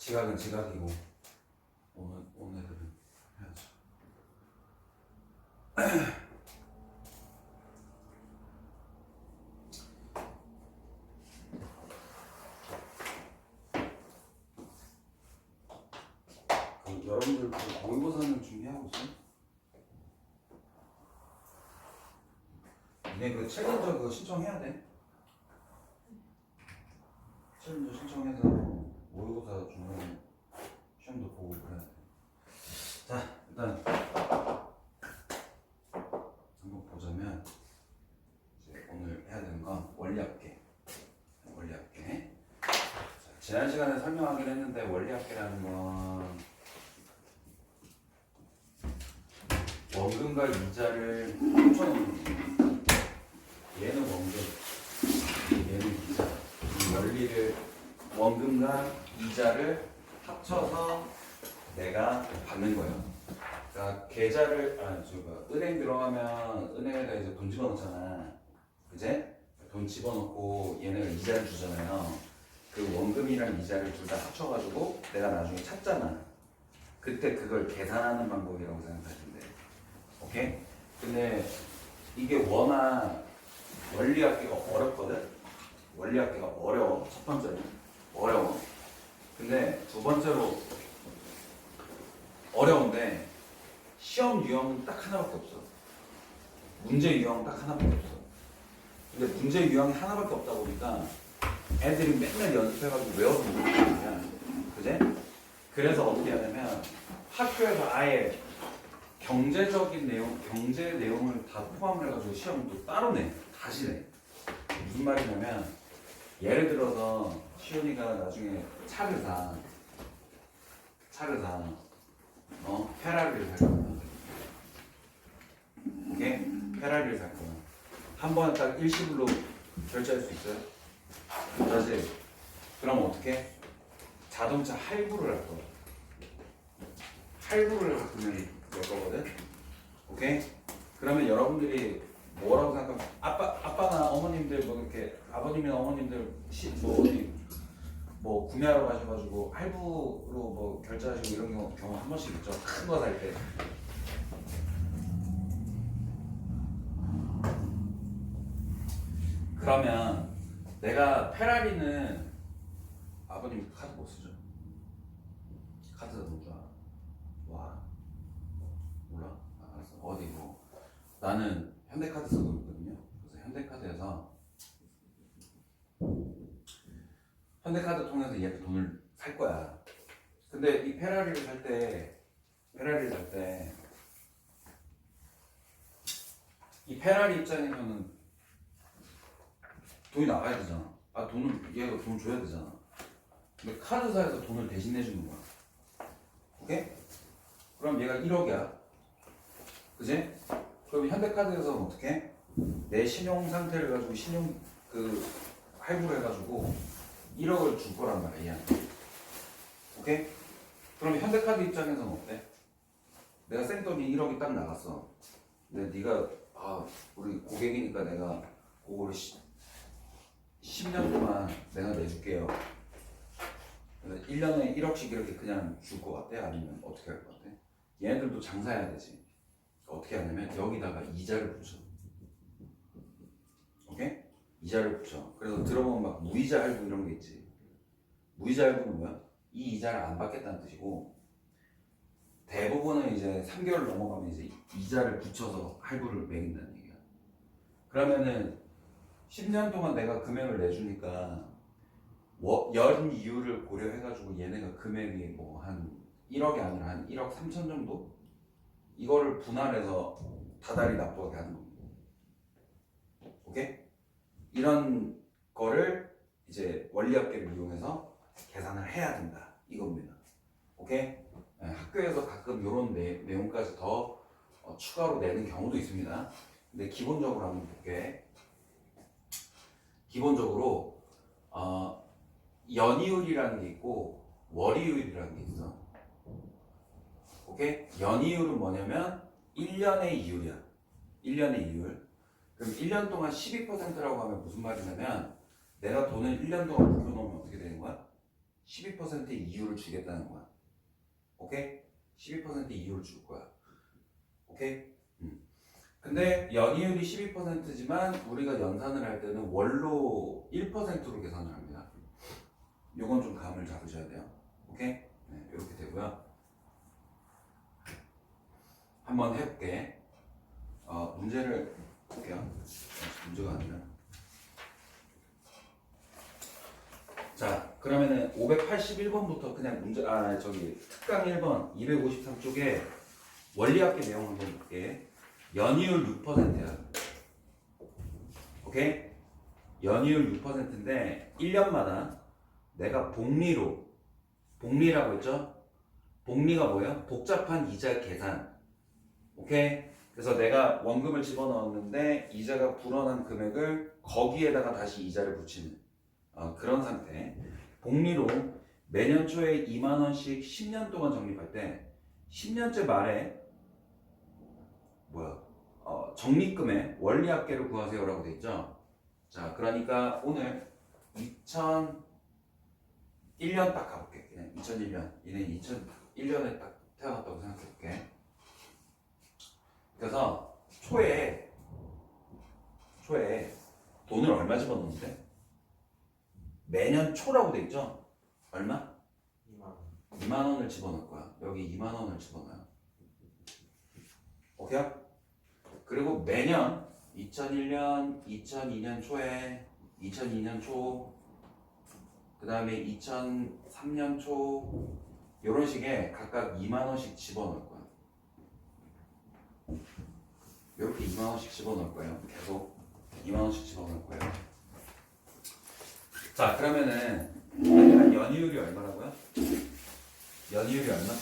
지각은 지각이고 오늘은 해야죠. 여러분들 모의고사는 준비하고 있어요? 니네 그 챌린저 그거 신청해야 돼. 챌린저 신청해서 모의고사 중간에 시험도 보고 그래야 돼. 자, 일단 한번 보자면 이제 오늘 해야 되는 건 원리합계. 자, 지난 시간에 설명하긴 했는데 원리합계라는 건 원금과 이자를 합쳐놓는 거예요. 얘는 원금, 얘는 이자. 이 원리를 원금과 이자를 합쳐서 내가 받는 거예요. 그러니까 계좌를 은행 들어가면 은행에다 이제 돈 집어넣잖아, 그제? 돈 집어넣고 얘네가 이자를 주잖아요. 그 원금이랑 이자를 둘 다 합쳐가지고 내가 나중에 찾잖아. 그때 그걸 계산하는 방법이라고 생각하시면 돼. 오케이? 근데 이게 워낙 원리합계가 어렵거든? 원리합계가 어려워. 첫 번째는 어려워. 근데 두 번째로 어려운데 시험 유형은 딱 하나밖에 없어. 문제 유형은 딱 하나밖에 없어. 근데 문제 유형이 하나밖에 없다 보니까 애들이 맨날 연습해가지고 외워서 못 하는 거야. 그제? 그래서 어떻게 하냐면 학교에서 아예 경제적인 내용, 경제 내용을 다 포함을 해가지고 시험을 또 따로 내. 다시 내. 무슨 말이냐면 예를 들어서 시온이가 나중에 차를 사. 페라리를 살 거야. 오케이? 페라리를 살 거야. 한 번에 딱 일시불로 결제할 수 있어요? 못하지? 그럼 어떻게? 자동차 할부를 할 거야. 할부를 하면 될 거거든? 오케이? 그러면 여러분들이 뭐라고 생각하면 아빠나 어머님들 뭐 이렇게 아버님이나 어머님들 뭐 구매하러 가셔가지고 할부로 뭐 결제하시고 이런 경우 한 번씩 있죠. 큰 거 살 때. 그러면 내가 페라리는 아버님 카드 못 쓰죠? 카드 뭔 줄 알아? 와 몰라? 알았어. 어디 뭐 나는 현대카드 쓰고 있거든요. 그래서 현대카드 통해서 얘한테 돈을 살 거야. 근데 이 페라리를 살 때 이 페라리 입장에서는 돈이 나가야 되잖아. 얘가 돈 줘야 되잖아. 근데 카드사에서 돈을 대신 내주는 거야. 오케이? 그럼 얘가 1억이야. 그지? 그럼 현대카드에서 어떻게? 내 신용 상태를 가지고 신용 할부를 해가지고 1억을 줄 거란 말이야. 오케이? 그럼 현대카드 입장에서는 어때? 내가 생돈이 1억이 딱 나갔어. 근데 네가 우리 고객이니까 내가 그거를 10년 동안 내가 내줄게요. 1년에 1억씩 이렇게 그냥 줄 것 같아? 아니면 어떻게 할 것 같아? 얘네들도 장사해야 되지. 어떻게 하냐면 여기다가 이자를 붙여. 오케이? 이자를 붙여. 그래서 들어보면 막 무이자 할부 이런 게 있지. 무이자 할부는 뭐야? 이 이자를 안 받겠다는 뜻이고 대부분은 이제 3개월 넘어가면 이제 이자를 붙여서 할부를 매긴다는 얘기야. 그러면은 10년 동안 내가 금액을 내주니까 연 이율을 고려해가지고 얘네가 금액이 뭐 한 1억이 아니라 한 1억 3천 정도? 이거를 분할해서 다달이 납부하게 하는 겁니다. 오케이? 이런 거를 이제 원리합계를 이용해서 계산을 해야 된다. 이겁니다. 오케이? 네, 학교에서 가끔 이런 내용까지 더 추가로 내는 경우도 있습니다. 근데 기본적으로 한번 볼게. 기본적으로 연이율이라는 게 있고 월이율이라는 게 있어. 오케이? 연이율은 뭐냐면 1년의 이율이야. 1년의 이율. 그럼 1년 동안 12%라고 하면 무슨 말이냐면 내가 돈을 1년 동안 묵혀놓으면 어떻게 되는 거야? 12%의 이유를 주겠다는 거야. 오케이? 12%의 이유를 줄 거야. 오케이? 근데 연이율이 12%지만 우리가 연산을 할 때는 월로 1%로 계산을 합니다. 요건 좀 감을 잡으셔야 돼요. 오케이? 네, 이렇게 되고요. 한번 해볼게. 문제를 볼게요. 문제가 아니라. 자, 그러면은 581번부터 그냥 특강 1번 253쪽에 원리학계 내용 한번 볼게. 연이율 6%야. 오케이? 연이율 6%인데 1년마다 내가 복리라고 했죠? 복리가 뭐예요? 복잡한 이자 계산. 오케이? 그래서 내가 원금을 집어넣었는데 이자가 불어난 금액을 거기에다가 다시 이자를 붙이는 그런 상태. 복리로 매년 초에 2만 원씩 10년 동안 적립할 때 10년째 말에 적립금의 원리합계를 구하세요라고 돼 있죠. 자, 그러니까 오늘 2001년 딱 가볼게. 그냥 2001년. 얘는 2001년에 딱 태어났다고 생각해볼게. 그래서 초에 돈을 얼마 집어넣는데? 매년 초라고 돼 있죠? 얼마? 2만 원을 집어넣을 거야. 여기 2만 원을 집어넣어요. 오케이? 그리고 매년 2001년, 2002년 초에 2002년 초, 그 다음에 2003년 초 이런 식의 각각 2만 원씩 집어넣을 거야. 이렇게 2만 원씩 집어넣을 거예요. 계속 2만 원씩 집어넣을 거예요. 자, 그러면은 연이율이 얼마라고요? 연이율이 얼마?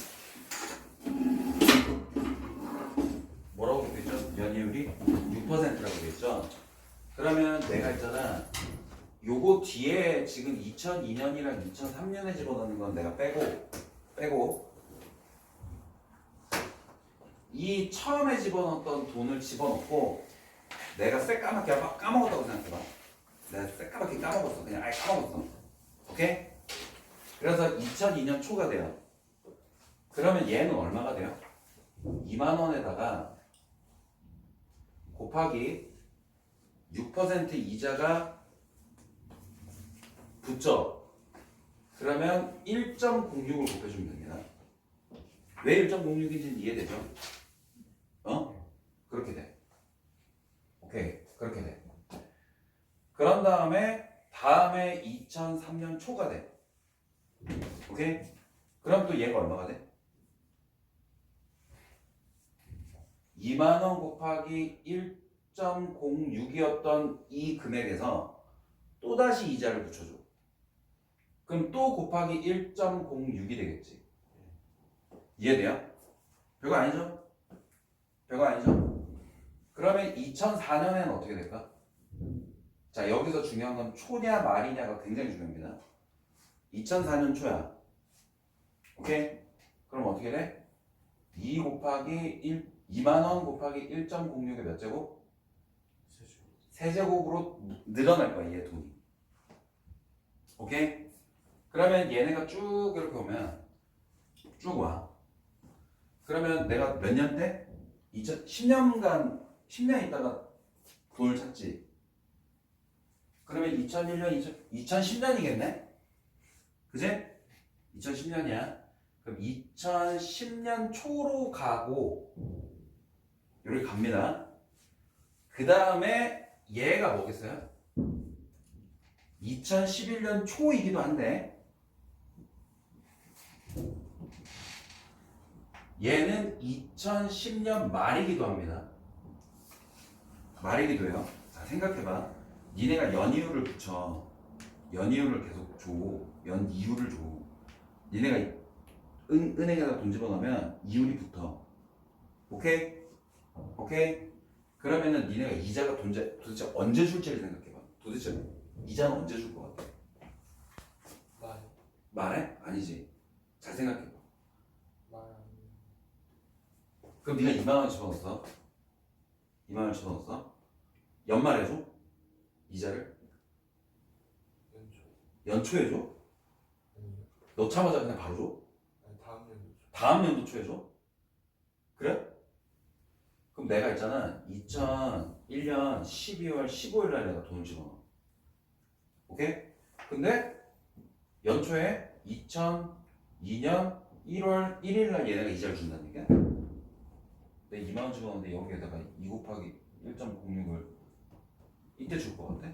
뭐라고 되어 있죠? 연이율이 6%라고 되어 있죠? 그러면 내가 있잖아. 요거 뒤에 지금 2002년이랑 2003년에 집어넣는 건 내가 빼고 이 처음에 집어넣었던 돈을 집어넣고 내가 새까맣게 까먹었다고 생각해봐. 내가 새까맣게 까먹었어. 그냥 아예 까먹었어. 오케이? 그래서 2002년 초가 돼요. 그러면 얘는 얼마가 돼요? 2만 원에다가 곱하기 6% 이자가 붙죠. 그러면 1.06을 곱해주면 됩니다. 왜 1.06인지는 이해되죠? 그렇게 돼. 오케이, 그렇게 돼. 그런 다음에 2003년 초가 돼. 오케이? 그럼 또 얘가 얼마가 돼? 2만 원 곱하기 1.06이었던 이 금액에서 또다시 이자를 붙여줘. 그럼 또 곱하기 1.06이 되겠지. 이해돼요? 별거 아니죠? 별거 아니죠? 그러면 2004년에는 어떻게 될까? 자, 여기서 중요한 건 초냐 말이냐가 굉장히 중요합니다. 2004년 초야. 오케이? 그럼 어떻게 돼? 2 곱하기 2만 원 곱하기 1.06의 몇 제곱? 세제곱으로 늘어날 거야, 얘 돈이. 오케이? 그러면 얘네가 쭉 이렇게 오면 쭉 와. 그러면 내가 몇 년 때? 10년간 10년 있다가 돈을 찾지. 그러면 2001년, 2010년이겠네? 그제? 2010년이야. 그럼 2010년 초로 가고 여기 갑니다. 그 다음에 얘가 뭐겠어요? 2011년 초이기도 한데 얘는 2010년 말이기도 합니다. 말이기도 해요. 자, 생각해봐. 니네가 연이율을 붙여. 연이율을 계속 줘. 연이율을 줘. 니네가 은행에다 돈 집어넣으면 이율이 붙어. 오케이? 오케이? 그러면은 니네가 이자가 도대체 언제 줄지를 생각해봐. 도대체 이자는 언제 줄 것 같아? 말해? 아니지. 잘 생각해봐. 그럼 네가 2만 원 집어넣었어. 2만 원 집어넣었어. 연말에 줘? 이자를? 연초에 줘? 넣자마자 그냥 바로 줘? 아니, 다음 연도 다음 연도 초에 줘? 그래? 그럼 내가 있잖아 2001년 12월 15일 날 내가 돈을 집어넣어. 오케이? 근데 연초에 2002년 1월 1일 날 얘네가 이자를 준다는 얘기야? 내가 2만 원 집어넣었는데 여기에다가 2 곱하기 1.06을 이때 줄 것 같아?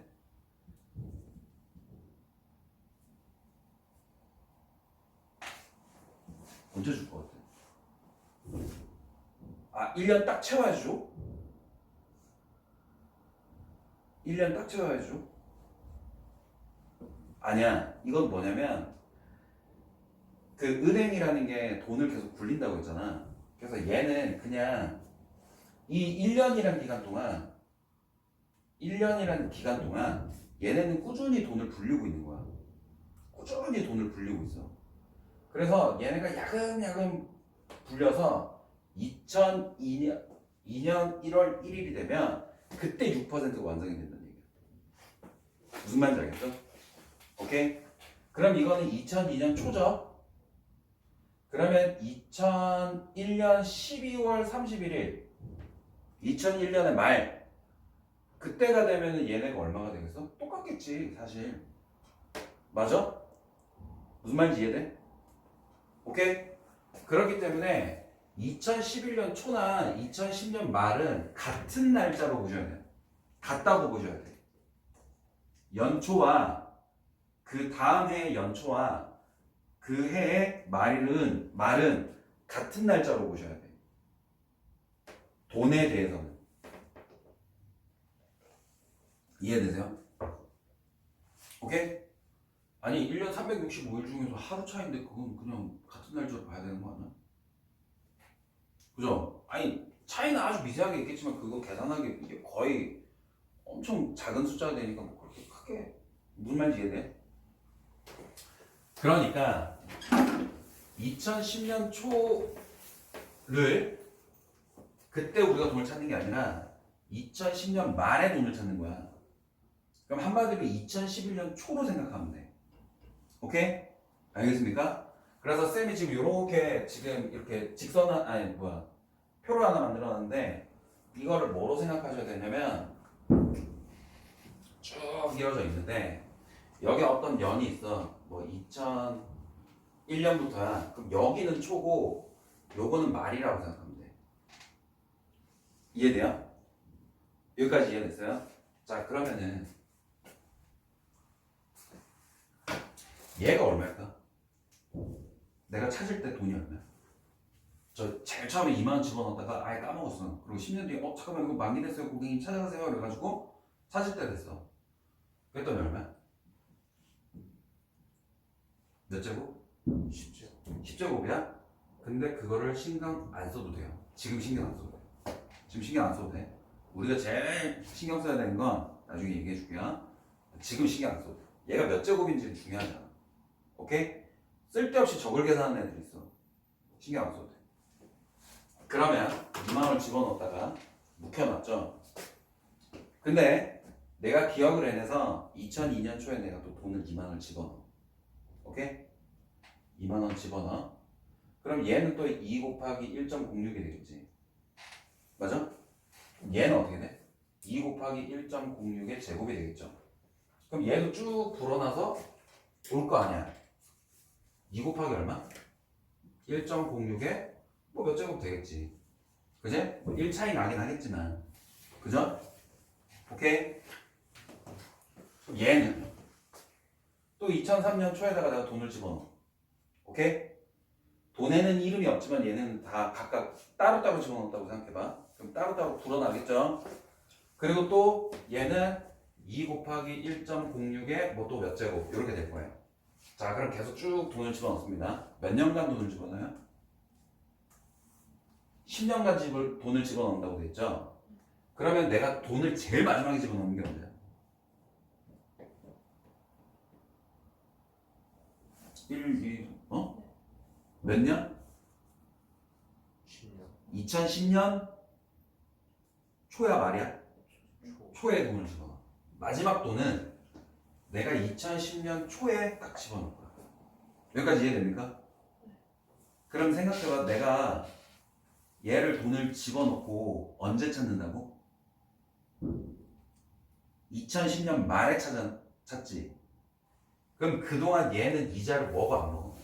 언제 줄 것 같아? 아 1년 딱 채워야지 줘? 1년 딱 채워야지 줘? 아니야. 이건 뭐냐면 그 은행이라는 게 돈을 계속 굴린다고 했잖아. 그래서 얘는 그냥 이 1년이라는 기간 동안 얘네는 꾸준히 돈을 불리고 있는 거야. 꾸준히 돈을 불리고 있어. 그래서 얘네가 야금야금 불려서 2002년 1월 1일이 되면 그때 6%가 완성이 된다는 얘기야. 무슨 말인지 알겠죠? 오케이? 그럼 이거는 2002년 초죠? 그러면 2001년 12월 31일 2001년의 말 그때가 되면 얘네가 얼마가 되겠어? 똑같겠지 사실. 맞아? 무슨 말인지 이해돼? 오케이? 그렇기 때문에 2011년 초나 2010년 말은 같은 날짜로 보셔야 돼요. 같다고 보셔야 돼. 연초와 그 다음 해의 연초와 그 해의 말은 같은 날짜로 보셔야 돼. 돈에 대해서는. 이해되세요? 오케이? 아니 1년 365일 중에서 하루 차이인데 그건 그냥 같은 날짜로 봐야 되는 거 아니야? 그죠? 아니 차이는 아주 미세하게 있겠지만 그거 계산하기 이게 거의 엄청 작은 숫자가 되니까 뭐 그렇게 크게 무슨 말인지 이해돼? 그러니까 2010년 초를 그때 우리가 돈을 찾는 게 아니라 2010년 말에 돈을 찾는 거야. 그럼 한마디로 2011년 초로 생각하면 돼. 오케이? 알겠습니까? 그래서 쌤이 지금 이렇게 표를 하나 만들어놨는데 이거를 뭐로 생각하셔야 되냐면 쭉 이어져 있는데 여기 어떤 연이 있어. 뭐 2001년부터야. 그럼 여기는 초고 요거는 말이라고 생각하면 돼. 이해돼요? 여기까지 이해됐어요? 자 그러면은 얘가 얼마일까? 내가 찾을 때 돈이 얼마야? 저 제일 처음에 2만 원 집어넣었다가 아예 까먹었어. 그리고 10년 뒤에 잠깐만 이거 만기됐어요 고객님 찾아가세요 그래가지고 찾을 때 됐어. 그랬더니 얼마야? 몇 제곱? 10제곱 10제곱이야? 근데 그거를 신경 안 써도 돼요. 지금 신경 안 써도 돼. 지금 신경 안 써도 돼. 우리가 제일 신경 써야 되는 건 나중에 얘기해 줄게요. 지금 신경 안 써도 돼. 얘가 몇 제곱인지는 중요하잖아. 오케이? 쓸데없이 적을 계산하는 애들이 있어. 신경 안 써도 돼. 그러면 2만 원을 집어넣었다가 묵혀놨죠. 근데 내가 기억을 해내서 2002년 초에 내가 또 돈을 2만 원을 집어넣어. 오케이? 2만 원 집어넣어. 그럼 얘는 또 2 곱하기 1.06이 되겠지. 맞아? 얘는 어떻게 돼? 2 곱하기 1.06의 제곱이 되겠죠. 그럼 얘도 쭉 불어나서 올 거 아니야. 2 곱하기 얼마? 1.06에 뭐 몇 제곱 되겠지. 그제? 뭐 1 차이 나긴 하겠지만. 그죠? 오케이? 그럼 얘는 또 2003년 초에다가 내가 돈을 집어넣어. 오케이? 돈에는 이름이 없지만 얘는 다 각각 따로따로 집어넣었다고 생각해봐. 그럼 따로따로 불어나겠죠? 그리고 또 얘는 2 곱하기 1.06에 뭐 또 몇 제곱 이렇게 될 거예요. 자 그럼 계속 쭉 돈을 집어넣습니다. 몇 년간 돈을 집어넣어요? 10년간 돈을 집어넣는다고 됐죠? 그러면 내가 돈을 제일 마지막에 집어넣는 게 언제야? 1, 2, 몇 년? 10년 2010년 초야 말이야? 초에 돈을 집어넣어. 마지막 돈은 내가 2010년 초에 딱 집어넣을 거야. 여기까지 이해됩니까? 그럼 생각해봐. 내가 얘를 돈을 집어넣고 언제 찾는다고? 2010년 말에 찾지. 그럼 그동안 얘는 이자를 먹어 안 먹어?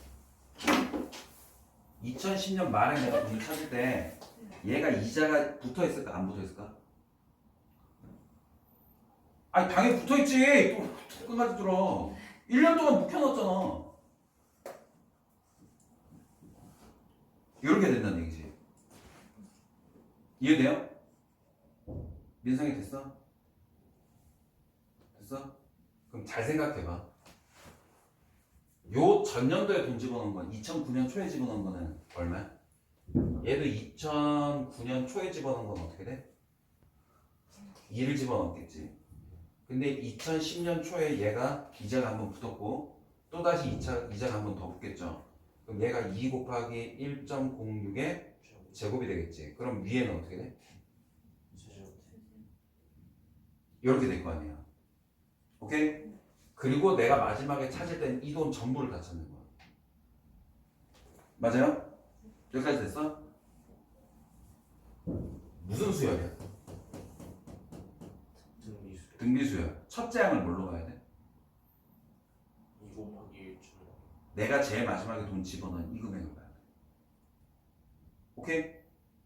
2010년 말에 내가 돈을 찾을 때 얘가 이자가 붙어 있을까 안 붙어 있을까? 아니 당연히 붙어 있지. 또 끝까지 들어. 1년 동안 묵혀놨잖아. 이렇게 된다는 얘기지. 이해돼요? 민상이 됐어? 됐어? 그럼 잘 생각해봐. 요 전년도에 돈 집어넣은 건 2009년 초에 집어넣은 거는 얼마야? 얘도 2009년 초에 집어넣은 건 어떻게 돼? 2를 집어넣었겠지. 근데 2010년 초에 얘가 이자가 한번 붙었고 또다시 이자가 한번 더 붙겠죠. 그럼 얘가 2 곱하기 1.06의 제곱이 되겠지. 그럼 위에는 어떻게 돼? 이렇게 될 거 아니야. 오케이? 그리고 내가 마지막에 찾을 땐 이 돈 전부를 다 찾는 거야. 맞아요? 여기까지 됐어? 무슨 수열이야? 등비수열. 첫째 항을 뭘로 가야 돼? 2 곱하기 1 내가 제일 마지막에 돈 집어넣은 이 금액을 봐야 돼. 오케이?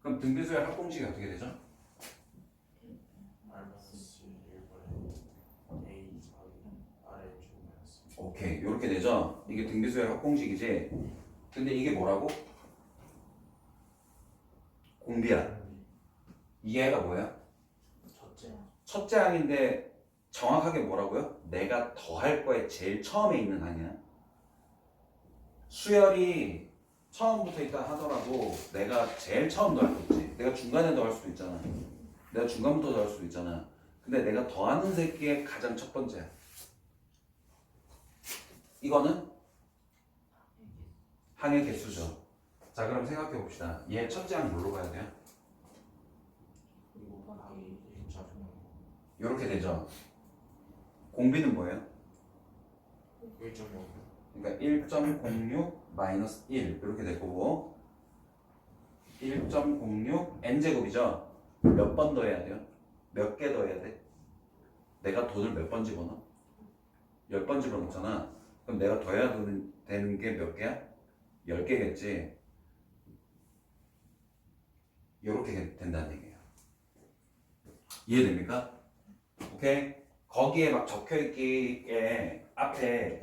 그럼 등비수열 합공식이 어떻게 되죠? R-1번에 A 곱하기 R의 제곱 오케이. 이렇게 되죠? 이게 등비수열 합공식이지? 근데 이게 뭐라고? 공비야. 이 애가 뭐야? 첫째 항인데 정확하게 뭐라고요? 내가 더할 거에 제일 처음에 있는 항이야. 수열이 처음부터 있다 하더라도 내가 제일 처음 더할 거 있지. 내가 중간에 더할 수도 있잖아. 내가 중간부터 더할 수도 있잖아. 근데 내가 더하는 새끼의 가장 첫 번째야. 이거는 항의 개수죠. 자, 그럼 생각해 봅시다. 얘 첫째 항 뭘로 가야 돼요? 2 곱하기 1.0 이렇게 되죠. 공비는 뭐예요? 1.0 그러니까 1.06 마이너스 1 이렇게 될 거고 1.06 n제곱이죠. 몇 번 더해야 돼요? 몇 개 더해야 돼? 내가 돈을 몇 번 집어넣어? 10번 집어넣잖아. 그럼 내가 더해야 되는 게 몇 개야? 10개겠지. 이렇게 된다는 얘기예요. 이해됩니까? 오케이? 거기에 막 적혀있기에 앞에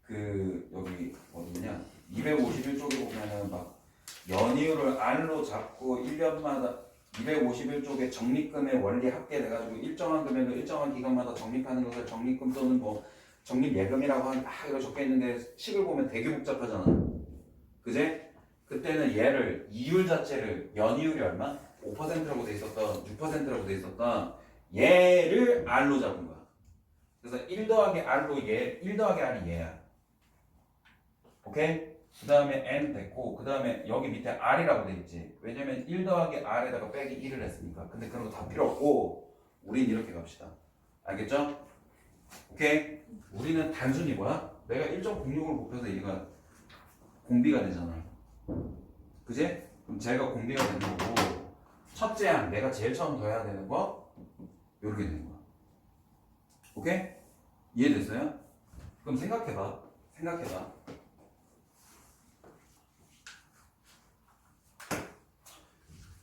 그 여기 어디냐 251쪽에 보면은 막 연이율을 R로 잡고 1년마다 251쪽에 적립금의 원리 합계돼가지고 일정한 금액을 일정한 기간마다 적립하는 것을 적립금 또는 뭐 적립예금이라고 이렇게 적혀있는데 식을 보면 되게 복잡하잖아. 그제? 그때는 얘를 이율 자체를 연이율이 얼마? 5%라고 돼 있었던 6%라고 돼 있었던 얘를 R로 잡은 거야. 그래서 1 더하기 R로 1 더하기 R이 얘야. 오케이? 그 다음에 N 됐고, 그 다음에 여기 밑에 R이라고 돼 있지. 왜냐면 1 더하기 R에다가 빼기 1을 했으니까. 근데 그런 거 다 필요 없고, 우린 이렇게 갑시다. 알겠죠? 오케이? 우리는 단순히 뭐야? 내가 1.06을 곱해서 얘가 공비가 되잖아. 그지? 그럼 제가 공비가 되는 거고, 첫째 항, 내가 제일 처음 더해야 되는 거, 이렇게 되는 거야. 오케이? 이해됐어요? 그럼 생각해봐.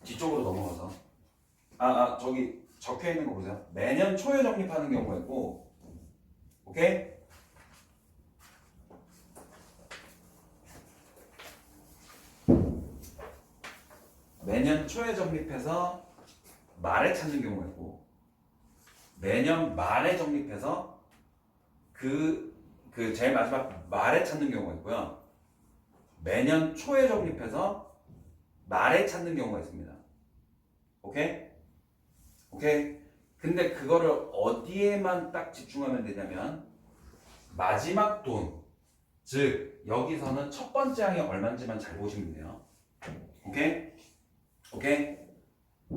뒤쪽으로 넘어가서 저기 적혀있는 거 보세요. 매년 초에 적립하는 경우가 있고 오케이? 매년 초에 적립해서 말에 찾는 경우가 있고 매년 말에 적립해서 그 제일 마지막 말에 찾는 경우가 있고요. 매년 초에 적립해서 말에 찾는 경우가 있습니다. 오케이? 근데 그거를 어디에만 딱 집중하면 되냐면 마지막 돈, 즉 여기서는 첫 번째 항이 얼마인지만 잘 보시면 돼요. 오케이?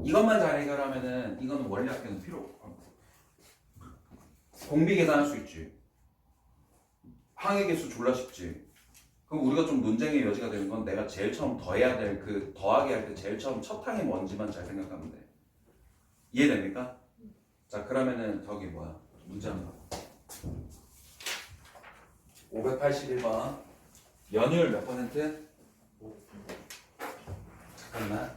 이것만 잘 해결하면은 이거는 원리 학교는 필요 없고 공비 계산할 수 있지. 항의 개수 졸라 쉽지. 그럼 우리가 좀 논쟁의 여지가 되는 건 내가 제일 처음 더해야 될 그 더하기 할 때 제일 처음 첫 항이 뭔지만 잘 생각하면 돼. 이해됩니까? 자 그러면은 저기 뭐야 문제 한번 581번 연휴율 몇 퍼센트? 잠깐만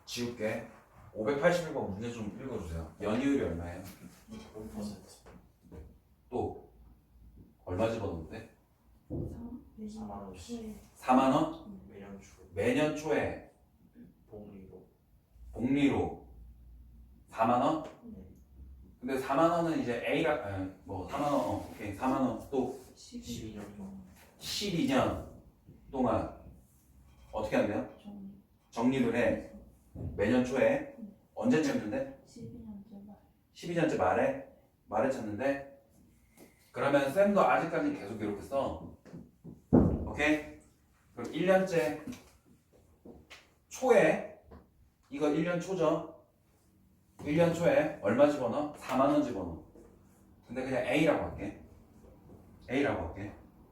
지울게 581번 문제 좀 읽어주세요. 연휴율이 얼마예요? 5%. 또 얼마 집어넣는데? 4만 원씩 4만원? 매년 초 매년 초에 복리로. 복리로 4만원? 네. 근데 4만원은 이제 A라 뭐 4만원 오케이 4만원 또 12년 동안 12년 동안 어떻게 한대요? 적립을 해 매년 초에 언제 찾는데? 12년째 말에 찾는데 그러면 쌤도 아직까지 계속 이렇게 써 오케이? 그럼 1년째 초에 이거 1년 초죠? 1년 초에 얼마 집어넣어? 4만원 집어넣어 근데 그냥 A라고 할게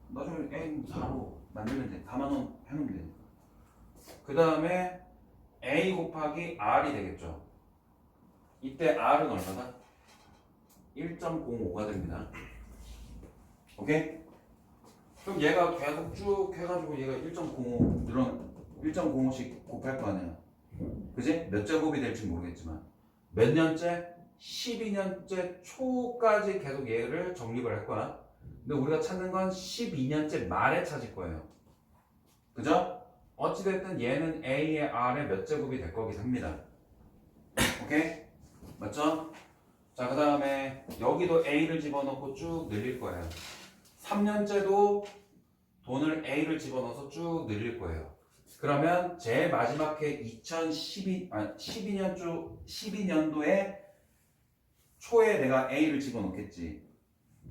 나중에 A 4로 만들면 돼 4만원 해놓으면 돼 그 다음에 A 곱하기 R이 되겠죠 이때 R은 얼마다? 1.05가 됩니다 오케이? 그럼 얘가 계속 쭉 해가지고 얘가 1.05 이런 1.05씩 곱할 거 아니야 그지? 몇 제곱이 될지 모르겠지만 몇 년째? 12년째 초까지 계속 얘를 정립을 할 거야 근데 우리가 찾는 건 12년째 말에 찾을 거예요 그죠? 어찌됐든 얘는 A의 R의 몇 제곱이 될 거긴 합니다 오케이? 맞죠? 자 그 다음에 여기도 A를 집어넣고 쭉 늘릴 거예요 3년째도 돈을 A를 집어넣어서 쭉 늘릴 거예요 그러면 제일 마지막 해 12년도에 초에 내가 A를 집어넣겠지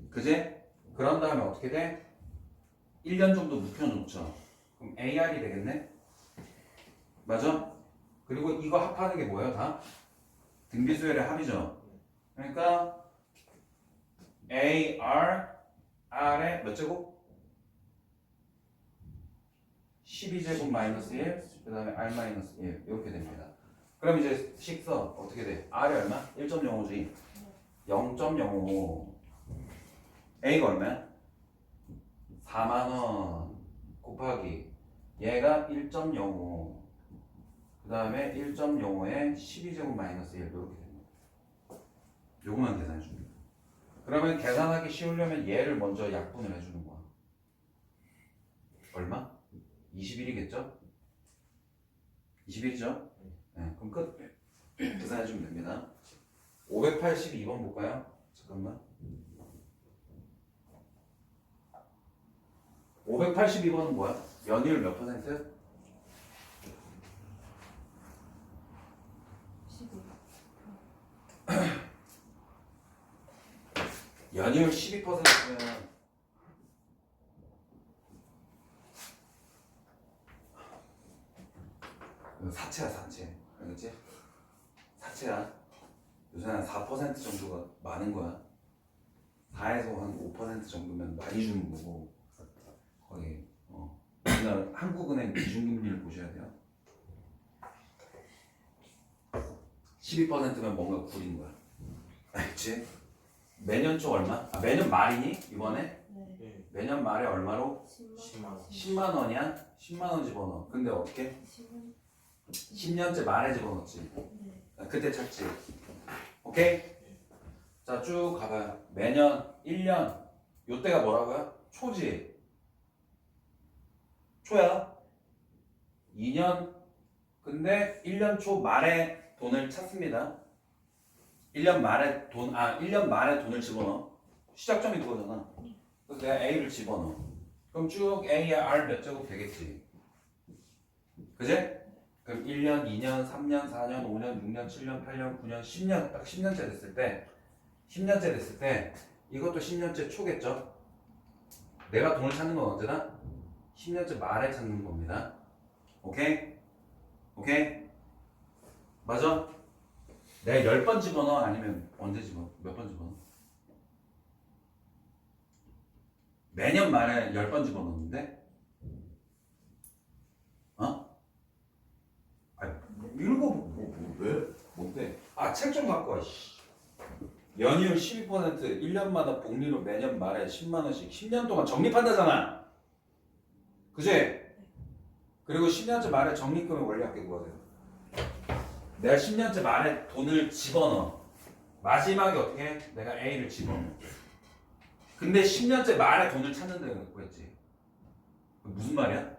그제? 그런 다음에 어떻게 돼? 1년 정도 묵혀놓죠 그럼 AR이 되겠네? 맞아? 그리고 이거 합하는 게 뭐예요 다? 등비수열의 합이죠 그러니까 AR R의 몇 제곱? 12제곱 마이너스 1, 그 다음에 R 마이너스 1 이렇게 됩니다. 그럼 이제 식서 어떻게 돼? R이 얼마? 1.05지? 0.05 A가 얼마야? 4만원 곱하기 얘가 1.05 그 다음에 1.05에 12제곱 마이너스 1 이렇게 됩니다. 요거만 계산해 줍니다. 그러면 계산하기 쉬우려면 얘를 먼저 약분을 해주는 거야. 얼마? 21이겠죠? 21이죠? 네, 그럼 끝. 계산해 주면 됩니다. 582번 볼까요? 잠깐만. 582번은 뭐야? 연이율 몇 퍼센트? 12. 연이율 12%면 사채야 사채 알겠지? 사채야 요새는 4% 정도가 많은 거야 4에서 한 5% 정도면 많이 주는 거고 거의 우리나라 한국은행 기준금리를 보셔야 돼요 12%면 뭔가 구린 거야 알겠지? 매년 초 얼마? 아 매년 말이니? 이번에? 네. 매년 말에 얼마로? 10만 원. 10만 원이야? 10만 원 집어넣어 근데 어떻게? 10년째 말에 집어넣지 그때 찾지 오케이? 자 쭉 가봐요 매년 1년 요때가 뭐라고요? 초지 초야 2년 근데 1년 초 말에 돈을 찾습니다 1년 말에 1년 말에 돈을 집어넣어 시작점이 그거잖아 그래서 내가 A를 집어넣어 그럼 쭉 A의 R 몇 제곱 되겠지 그제? 그럼 1년, 2년, 3년, 4년, 5년, 6년, 7년, 8년, 9년, 10년 딱 10년째 됐을 때 이것도 10년째 초겠죠? 내가 돈을 찾는 건 언제나 10년째 말에 찾는 겁니다. 오케이? 오케이? 맞아? 내가 10번 집어넣어? 아니면 언제 집어넣어? 몇 번 집어넣어? 매년 말에 10번 집어넣는데? 어? 아, 읽어 왜? 뭔데? 아, 책 좀 갖고 와. 씨. 연이율 12% 1년마다 복리로 매년 말에 10만 원씩 10년 동안 적립한다잖아. 그지? 그리고 10년째 말에 적립금의 원리 학교 구하세요. 내가 10년째 말에 돈을 집어넣어. 마지막에 어떻게 해? 내가 A를 집어넣어. 근데 10년째 말에 돈을 찾는다고 했지. 무슨 말이야?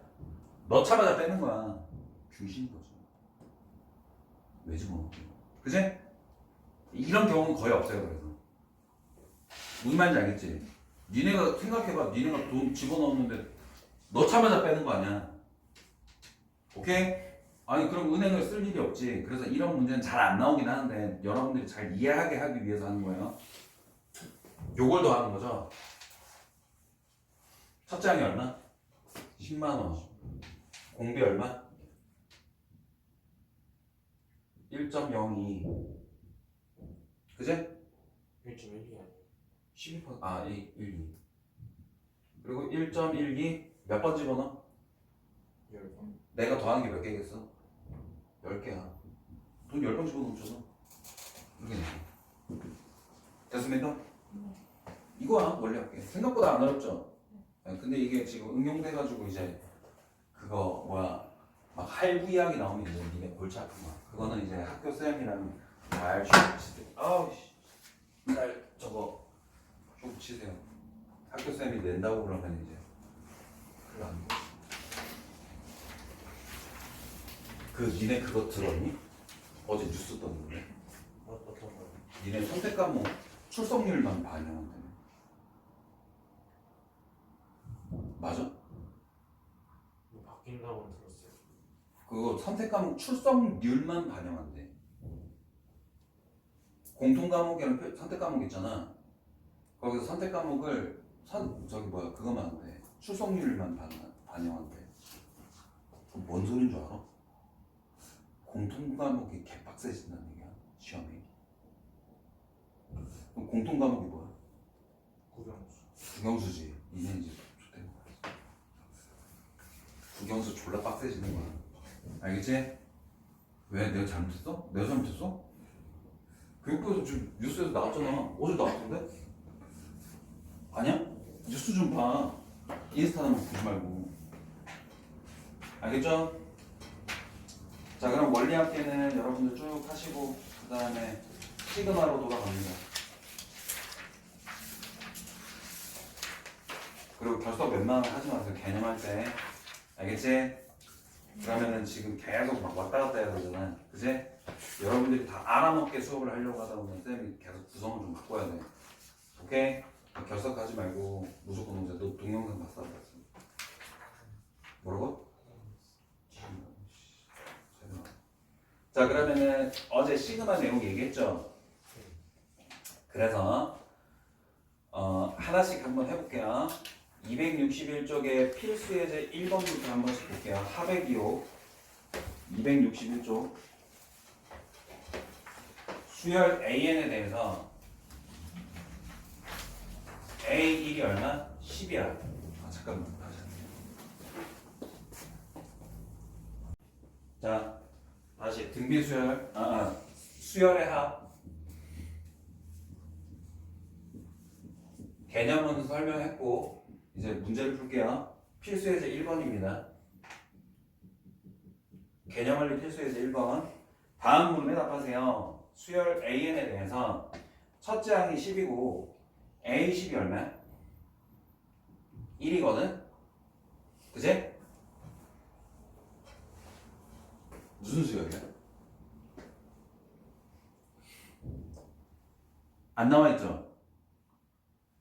넣자마자 빼는 거야. 귀신인 거지. 왜 집어넣어? 그지? 이런 경우는 거의 없어요. 그래서 무슨 말인지 알겠지? 니네가 생각해봐. 니네가 돈 집어넣었는데 넣자마자 빼는 거 아니야. 오케이? 아니 그럼 은행을 쓸 일이 없지. 그래서 이런 문제는 잘 안 나오긴 하는데 여러분들이 잘 이해하게 하기 위해서 하는 거예요. 요걸 더 하는 거죠. 첫째 항이 얼마? 10만 원. 공비 얼마? 1.02. 그제? 1.12 아니에요? 12%. 아, 12. 그리고 1.12 몇 번 집어넣어? 10번. 내가 더하는 게 몇 개겠어? 10개야. 돈 10번 집어넣잖아. 이렇게 되지. 됐습니까? 이거야 원리 할게. 생각보다 안 어렵죠? 근데 이게 지금 응용돼가지고 이제 그거 뭐야 막 할부 이야기 나오면 이제 니네 골치 아픈 거야. 그거는 이제 학교 쌤이랑 잘 치세요. 아우 씨. 잘 저거 좀 치세요. 학교 쌤이 낸다고 그러면 이제 큰일 나는 거지. 그 니네 그거 들었니? 어제 뉴스 떴는데 어떤 거요? 니네 선택 과목 출석률만 반영한다며. 맞아? 이거 바뀐다고 들었어요. 그거 선택 과목 출석률만 반영한대. 공통 과목이랑 선택 과목 있잖아. 거기서 선택 과목을 저기 뭐야 그거만 한대. 출석률만 반영한대. 그럼 뭔 소린 줄 알아? 공통 과목이 개빡세진다는 얘기야 시험이. 그럼 공통 과목이 뭐야? 국영수. 국영수지. 이제 좋대는 거야. 국영수 졸라 빡세지는 거야. 알겠지? 왜 내가 잘못했어? 내가 잘못했어? 교육부에서 지금 뉴스에서 나왔잖아. 어제 나왔던데? 아니야? 뉴스 좀 봐. 인스타나 보지 말고. 알겠죠? 자 그럼 원리학계는 여러분들 쭉 하시고 그 다음에 시그마로 돌아갑니다. 그리고 결석 웬만하면 하지 마세요. 개념할 때. 알겠지? 그러면은 지금 계속 막 왔다 갔다 해야 되잖아. 그지? 여러분들이 다 알아먹게 수업을 하려고 하다 보면 쌤이 계속 구성을 좀 바꿔야 돼. 오케이? 결석하지 말고 무조건 오자. 너 동영상 봤어? 안 봤어? 뭐라고? 자 그러면은 어제 시그마 내용 얘기했죠? 그래서 하나씩 한번 해볼게요. 261쪽에 필수 예제 1번부터 한 번씩 볼게요. 하백이요. 261쪽 수열 AN에 대해서 A1이 얼마? 10이야. 아 잠깐만. 자 다시 등비수열 수열의 합 개념은 설명했고 이제 문제를 풀게요. 필수예제 1번입니다. 개념원리 필수예제 1번 다음 물음에 답하세요. 수열 AN에 대해서 첫째 항이 10이고 A10이 얼마야? 1이거든? 그치? 무슨 수열이야? 안 나와있죠?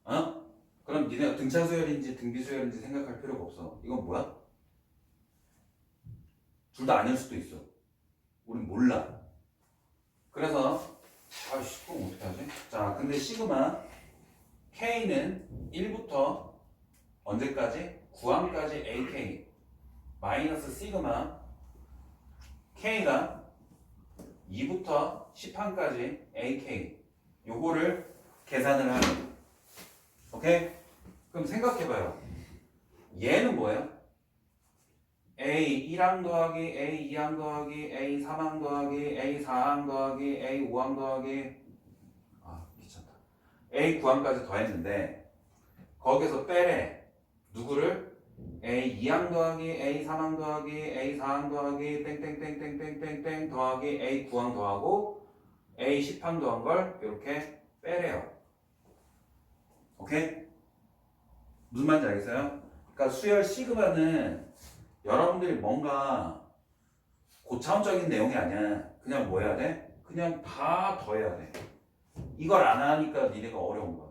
어? 그럼 니네가 등차 수열인지 등비 수열인지 생각할 필요가 없어. 이건 뭐야? 둘 다 아닐 수도 있어. 우린 몰라. 그래서 아이씨 그럼 어떻게 하지? 자 근데 시그마 K는 1부터 언제까지? 9항까지 AK 마이너스 시그마 K가 2부터 10항까지 AK 요거를 계산을 하는. 오케이? 그럼 그럼 생각해봐요. 얘는 뭐예요? A 1항 더하기 A 2항 더하기 A 3항 더하기 A 4항 더하기 A 5항 더하기 귀찮다. A 9항까지 더했는데 거기서 빼래. 누구를? A 2항 더하기 A 3항 더하기 A 4항 더하기 땡땡땡땡땡땡땡 더하기 A 9항 더하고 A 10항 더한 걸 이렇게 빼래요. 오케이? 무슨 말인지 알겠어요? 그러니까 수열 시그마는 여러분들이 뭔가 고차원적인 내용이 아니야. 그냥 뭐 해야 돼? 그냥 다 더해야 돼. 이걸 안 하니까 니네가 어려운 거야.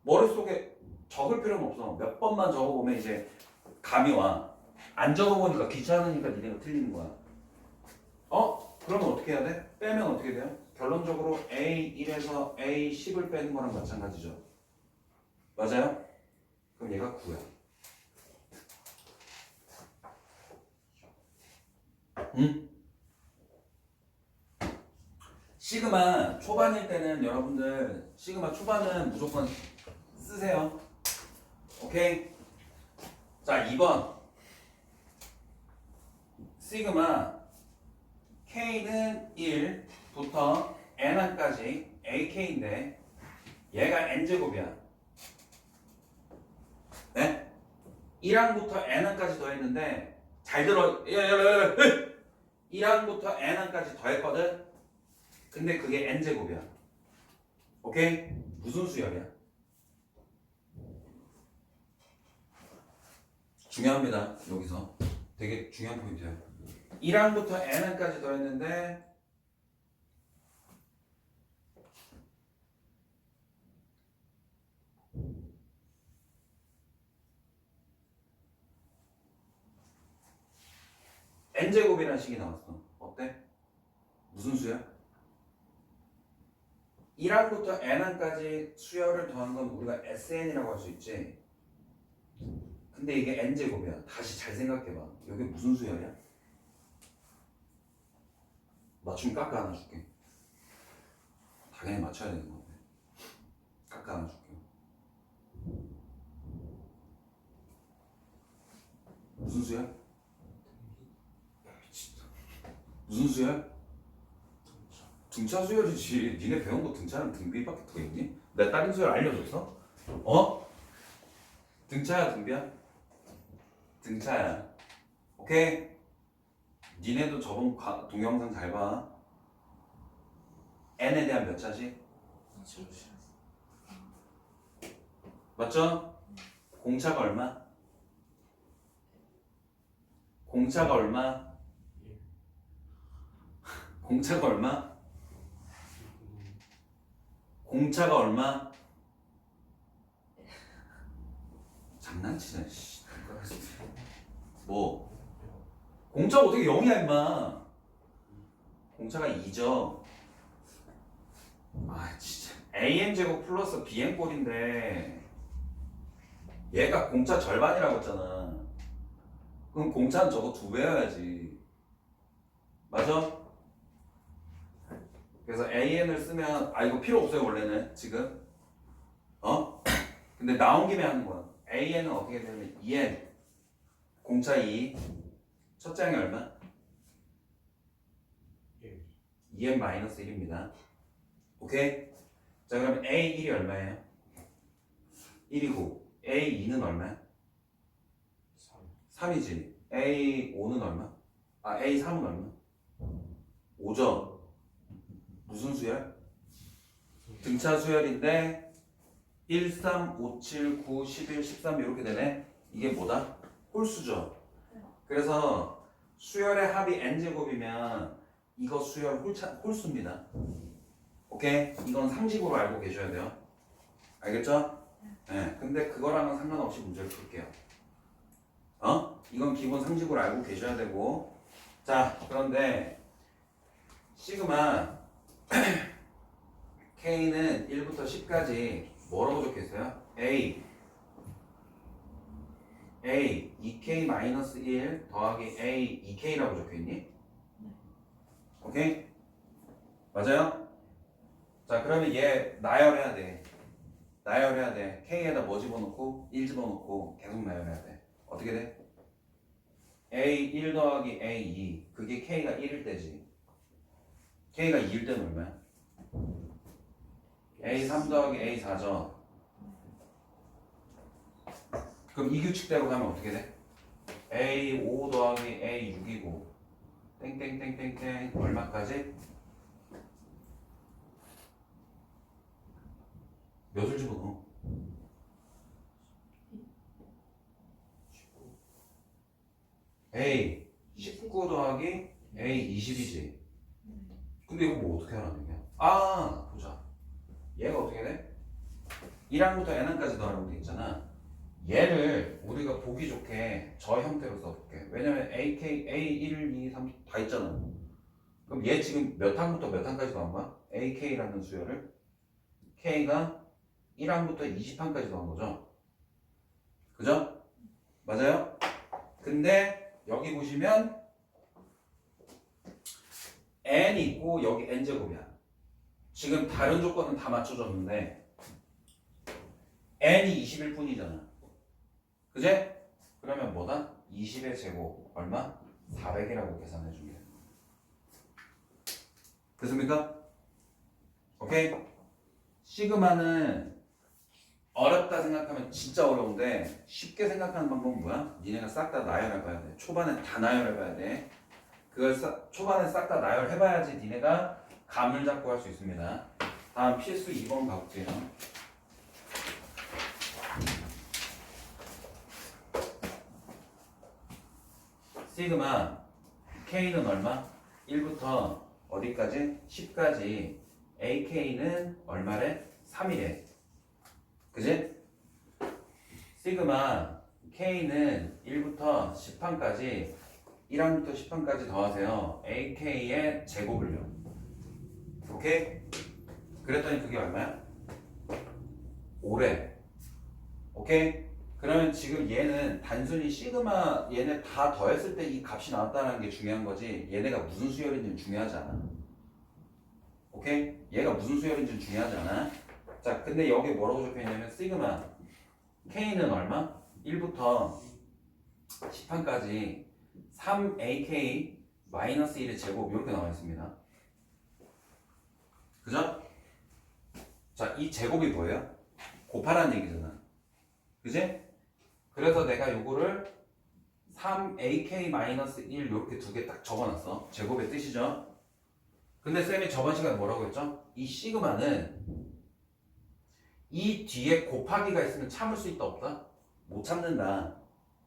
머릿속에 적을 필요는 없어. 몇 번만 적어보면 이제 감이 와. 안 적어보니까 귀찮으니까 니네가 틀리는 거야. 그러면 어떻게 해야 돼? 빼면 어떻게 돼요? 결론적으로 A1에서 A10을 빼는 거랑 마찬가지죠. 맞아요? 그럼 얘가 9야. 응? 시그마 초반일 때는 여러분들 시그마 초반은 무조건 쓰세요. 오케이? 자, 2번 시그마 K는 1부터 N항까지 AK인데 얘가 N제곱이야. 네? 1항부터 N항까지 더했는데 잘 들어. 1항부터 N항까지 더했거든. 근데 그게 N제곱이야. 오케이? 무슨 수열이야? 중요합니다. 여기서 되게 중요한 포인트예요. 1항부터 N항까지 더했는데 N제곱이라는 식이 나왔어. 어때? 무슨 수열? 1항부터 N항까지 수열을 더한 건 우리가 SN이라고 할 수 있지. 근데 이게 N제곱이야. 다시 잘 생각해봐. 이게 무슨 수열이야? 맞춤 깎아 하나 줄게. 당연히 맞춰야 되는 건데. 깎아 하나 줄게. 무슨 수열? 무슨 수열? 등차 수열이지. 니네 배운 거 등차는 등비밖에 더 있니? 내 다른 수열 알려줬어? 등차야 등비야? 등차야. 오케이? 니네도 저번 동영상 잘 봐. N에 대한 몇 차지? 맞죠? 공차가 얼마? 공차가 얼마? 공차가 얼마? 공차가 얼마? 장난치네. 뭐? 공차가 어떻게 0이야 임마. 공차가 2죠. 진짜 AN제곱 플러스 BN꼴인데 얘가 공차 절반이라고 했잖아. 그럼 공차는 저거 2배여야지. 맞아? 그래서 AN을 쓰면 이거 필요 없어요 원래는 지금. 근데 나온 김에 하는 거야. AN은 어떻게 되냐면 2N 공차 2 첫 장이 얼마? 2N-1입니다. 오케이? 자 그러면 A1이 얼마예요? 1이고 A2는 얼마야? 3이지. A5는 얼마? A3은 얼마? 5죠. 무슨 수열? 등차 수열인데 1, 3, 5, 7, 9, 11, 13 이렇게 되네. 이게 뭐다? 홀수죠. 그래서 수열의 합이 n제곱이면 이거 수열 홀수입니다. 오케이? 이건 상식으로 알고 계셔야 돼요. 알겠죠? 네. 근데 그거랑은 상관없이 문제를 풀게요. 이건 기본 상식으로 알고 계셔야 되고. 자, 그런데 시그마 K는 1부터 10까지 뭐라고 적혀있어요? A 2K-1 더하기 A 2K라고 적혀있니? 오케이? 맞아요? 자 그러면 얘 나열해야 돼. 나열해야 돼. K에다 뭐 집어넣고 1 집어넣고 계속 나열해야 돼. 어떻게 돼? A1 더하기 A2 그게 K가 1일 때지. K가 2일 때는 얼마야? A3 더하기 A4죠. 그럼 이 규칙대로 가면 어떻게 돼? A5 더하기 A6이고 땡땡땡땡땡 얼마까지? 몇을 집어넣어? 19. A 19 더하기 A 20이지. 근데 이거 뭐 어떻게 하라는 얘기야? 아 보자. 얘가 어떻게 돼? 1항부터 n항까지 더하라고 돼 있잖아. 얘를 우리가 보기 좋게 저 형태로 써볼게. 왜냐면 AK, A1, 2, 3 다 있잖아. 그럼 얘 지금 몇 항부터 몇 항까지 더한 거야? AK라는 수열을 K가 1항부터 20항까지 더한 거죠. 그죠? 맞아요? 근데 여기 보시면 n 있고 여기 n제곱이야. 지금 다른 조건은 다 맞춰줬는데 n이 20일 뿐이잖아. 그제? 그러면 뭐다? 20의 제곱 얼마? 400이라고 계산해 주면 돼. 됐습니까? 오케이? 시그마는 어렵다 생각하면 진짜 어려운데 쉽게 생각하는 방법은 뭐야? 니네가 싹 다 나열해봐야 돼. 초반에 다 나열해봐야 돼. 그걸 초반에 싹 다 나열해봐야지 니네가 감을 잡고 할 수 있습니다. 다음 필수 2번 가볼게요. 시그마 K는 얼마? 1부터 어디까지? 10까지 AK는 얼마래? 3이래. 그지? 시그마 K는 1부터 10항까지 1항부터 10항까지 더하세요. AK의 제곱을요. 오케이? 그랬더니 그게 얼마야? 5래. 오케이? 그러면 지금 얘는 단순히 시그마 얘네 다 더했을 때 이 값이 나왔다는 게 중요한 거지 얘네가 무슨 수열인지는 중요하지 않아. 오케이? 얘가 무슨 수열인지는 중요하지 않아. 자 근데 여기 뭐라고 적혀있냐면 시그마 K는 얼마? 1부터 10항까지 3AK 마이너스 1의 제곱 이렇게 나와 있습니다. 그죠? 자 이 제곱이 뭐예요? 곱하라는 얘기잖아. 그지? 그래서 내가 요거를 3AK-1 이렇게 두 개 딱 적어놨어. 제곱의 뜻이죠. 근데 쌤이 저번 시간에 뭐라고 했죠? 이 시그마는 이 뒤에 곱하기가 있으면 참을 수 있다 없다? 못 참는다.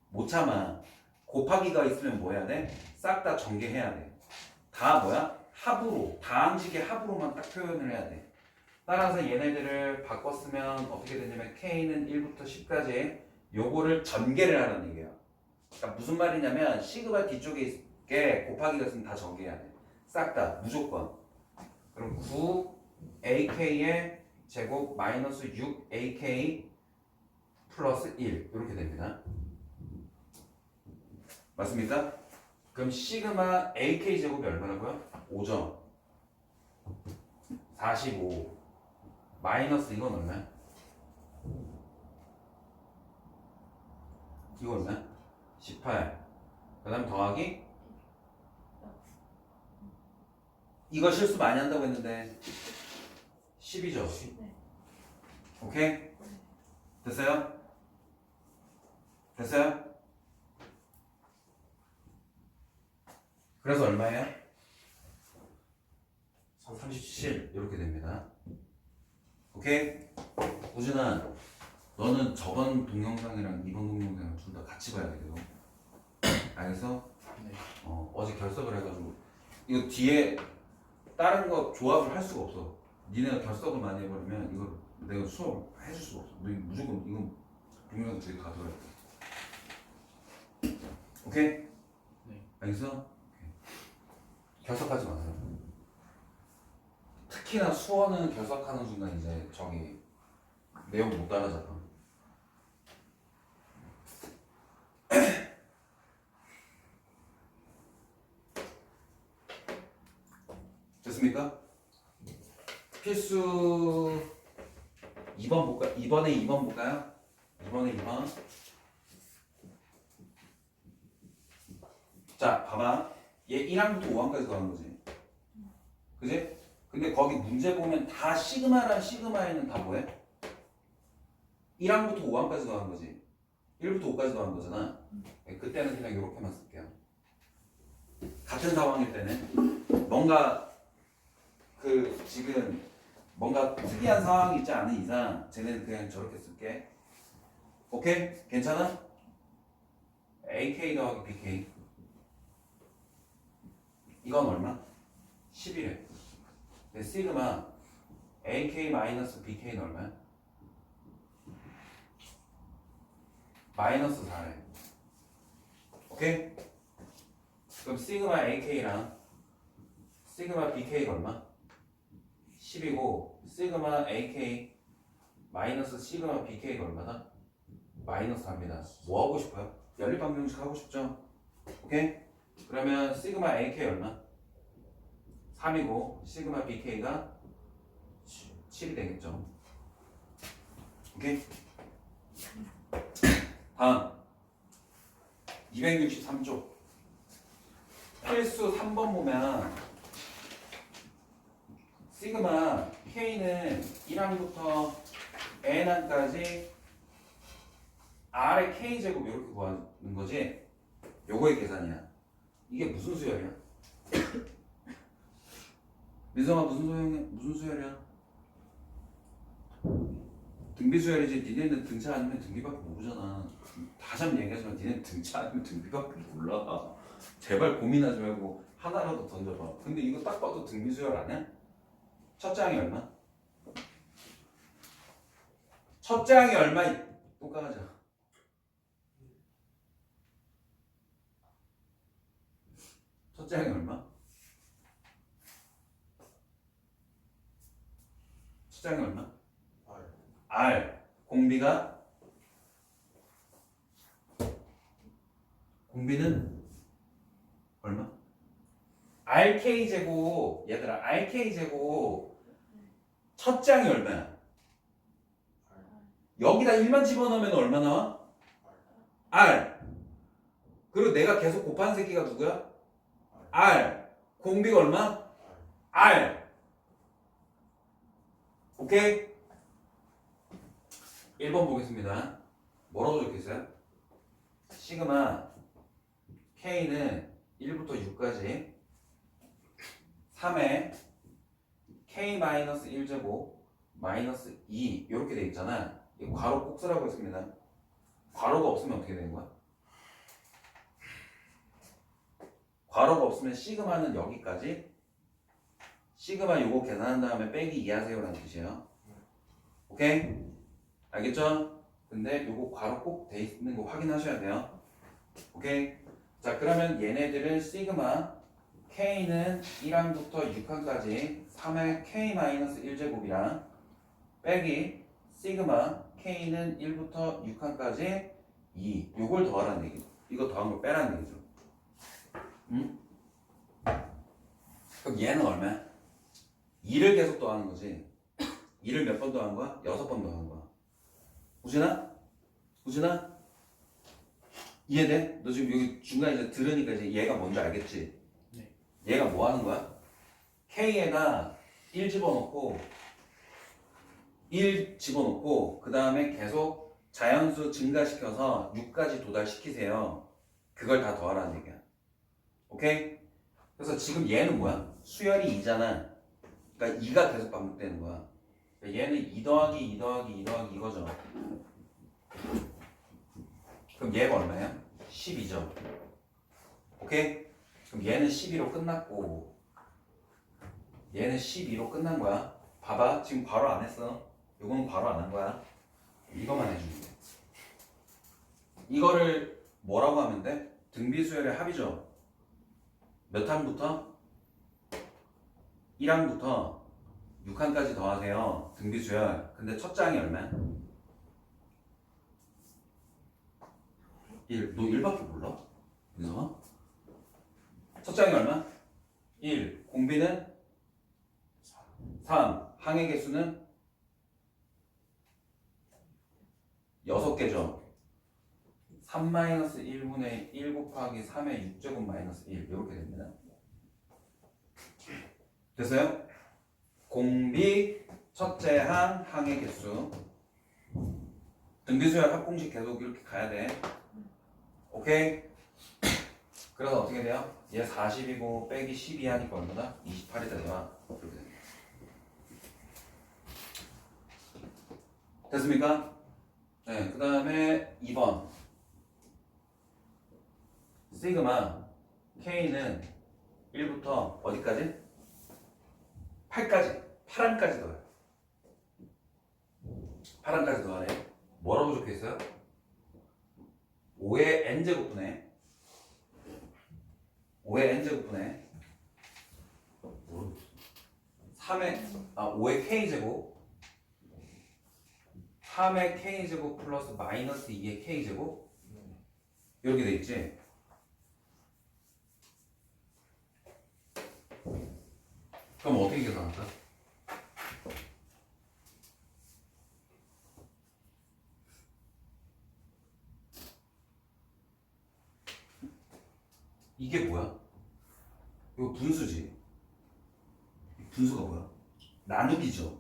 못 참아. 곱하기가 있으면 뭐 해야 돼? 싹 다 전개해야 돼. 다 뭐야? 합으로, 다항식의 합으로만 딱 표현을 해야 돼. 따라서 얘네들을 바꿨으면 어떻게 되냐면 K는 1부터 10까지 요거를 전개를 하라는 얘기예요. 그러니까 무슨 말이냐면 시그마 뒤쪽에 있게 곱하기가 있으면 다 전개해야 돼. 싹 다 무조건. 그럼 9AK의 제곱 마이너스 6AK 플러스 1 이렇게 됩니다. 맞습니까? 그럼 시그마 AK 제곱이 얼마라고요? 5점 45 마이너스 이건 얼마야? 이거 얼마야? 18 그 다음 더하기 이거 실수 많이 한다고 했는데 10이죠? 네. 오케이? 됐어요? 됐어요? 그래서 얼마예요? 37 이렇게 됩니다. 오케이? 우진아 너는 저번 동영상이랑 이번 동영상이랑 둘 다 같이 봐야 돼요. 알겠어? 네. 어제 결석을 해가지고 이거 뒤에 다른 거 조합을 할 수가 없어. 니네가 결석을 많이 해버리면 이걸 내가 수업 해줄 수가 없어. 너 무조건 이건 동영상 뒤에 다 들어야 돼. 오케이? 네. 알겠어? 오케이. 결석하지 마세요. 특히나 수어는 결석하는 순간 이제 저기 내용 못 따라잡아. 됐습니까? 필수 2번 볼까? 이번에 2번 볼까요? 이번에 2번. 자, 봐봐. 얘 1항부터 5항까지 더한 거지. 그지? 근데 거기 문제 보면 다 시그마랑 시그마에는 다 뭐해? 1항부터 5항까지 더한 거지. 1부터 5까지 더한 거잖아. 그때는 그냥 이렇게만 쓸게요. 같은 상황일 때는 뭔가 그 지금 뭔가 특이한 상황이 있지 않은 이상 쟤네는 그냥 저렇게 쓸게. 오케이? 괜찮아? AK 더하기 BK 이건 얼마? 11에 근데 시그마 AK 마이너스 BK는 얼마야? 마이너스 4래. 오케이? 그럼 시그마 AK랑 시그마 BK가 얼마? 10이고 시그마 AK 마이너스 시그마 BK가 얼마다? 마이너스 4입니다. 뭐 하고 싶어요? 연립방정식 하고 싶죠? 오케이? 그러면 시그마 AK 얼마? 3이고 시그마 BK가 7이 되겠죠. 오케이? 다음 263쪽 필수 3번 보면 시그마 K는 1항부터 N항까지 R의 K제곱 이렇게 구하는 거지. 요거의 계산이야. 이게 무슨 수열이야? 민성아 무슨 수열이야? 등비 수열이지. 니네는 등차 아니면 등비밖에 모르잖아. 다시 한번 얘기하지만 니네는 등차 아니면 등비밖에 몰라. 제발 고민하지 말고 하나라도 던져봐. 근데 이거 딱 봐도 등비 수열 아니야? 첫째 항이 얼마? 첫째 항이 얼마? 똑같아져. 첫째 항이 얼마? 첫째 항이 얼마? R. 공비가? 공비는 얼마? RK제곱. 얘들아 RK제곱 첫째 항이 얼마야? 여기다 1만 집어넣으면 얼마 나와? R. 그리고 내가 계속 곱하는 새끼가 누구야? R. 공비가 얼마? R. 오케이? 1번 보겠습니다. 뭐라고 적혀있어요? 시그마 K는 1부터 6까지 3에 K-1제곱 마이너스 2 이렇게 돼 있잖아. 이거 괄호 꼭 쓰라고 했습니다. 괄호가 없으면 어떻게 되는 거야? 괄호가 없으면 시그마는 여기까지 시그마 요거 계산한 다음에 빼기 2 하세요 라는 뜻이에요. 오케이? 알겠죠? 근데 요거 괄호 꼭 돼 있는 거 확인하셔야 돼요. 오케이? 자 그러면 얘네들은 시그마 K는 1항부터 6항까지 3의 K-1제곱이랑 빼기 시그마 K는 1부터 6항까지 2 요걸 더하라는 얘기죠. 이거 더한 걸 빼라는 얘기죠. 응? 그럼 얘는 얼마야? 2를 계속 더하는 거지. 2를 몇 번 더한 거야? 6번 더한 거야. 우진아? 우진아? 이해돼? 너 지금 여기 중간에 이제 들으니까 이제 얘가 뭔지 알겠지? 네. 얘가 뭐 하는 거야? K에다 1 집어넣고 1 집어넣고 그 다음에 계속 자연수 증가시켜서 6까지 도달시키세요. 그걸 다 더하라는 얘기야. 오케이? 그래서 지금 얘는 뭐야? 수열이 2잖아. 그러니까 2가 계속 반복되는 거야. 그러니까 얘는 2 더하기 2 더하기 2 더하기 이거죠. 그럼 얘가 얼마야? 12죠. 오케이? 그럼 얘는 12로 끝났고 얘는 12로 끝난 거야. 봐봐. 지금 바로 안 했어. 요거는 바로 안 한 거야. 이거만 해주면 돼. 이거를 뭐라고 하면 돼? 등비수열의 합이죠. 몇 항부터? 1항부터 6항까지 더하세요. 등비수열. 근데 첫째 항이 얼마야? 1. 너 1밖에 몰라? 민성아? 첫째 항이 얼마? 1. 공비는 3. 항의 개수는 6개죠. 3-1분의 1 곱하기 3의 6제곱 마이너스 1 이렇게 됩니다. 됐어요? 공비 첫째 항의 개수 등비수열 합공식 계속 이렇게 가야 돼. 오케이? 그래서 어떻게 돼요? 얘 40이고 빼기 12 하니까 얼마다? 28이 되더라. 이렇게 됩니다. 됐습니까? 네, 그 다음에 2번 시그마 K는 1부터 어디까지? 8까지 8안까지 더해요. 8안까지 더하래. 뭐라고 적혀있어요? 5의 n제곱분의 5의 n제곱분의 5의 k제곱 3의 k제곱 플러스 마이너스 2의 k제곱 이렇게 돼 있지? 그럼 어떻게 계산할까? 이게 뭐야? 이거 분수지. 분수가 뭐야? 나누기죠.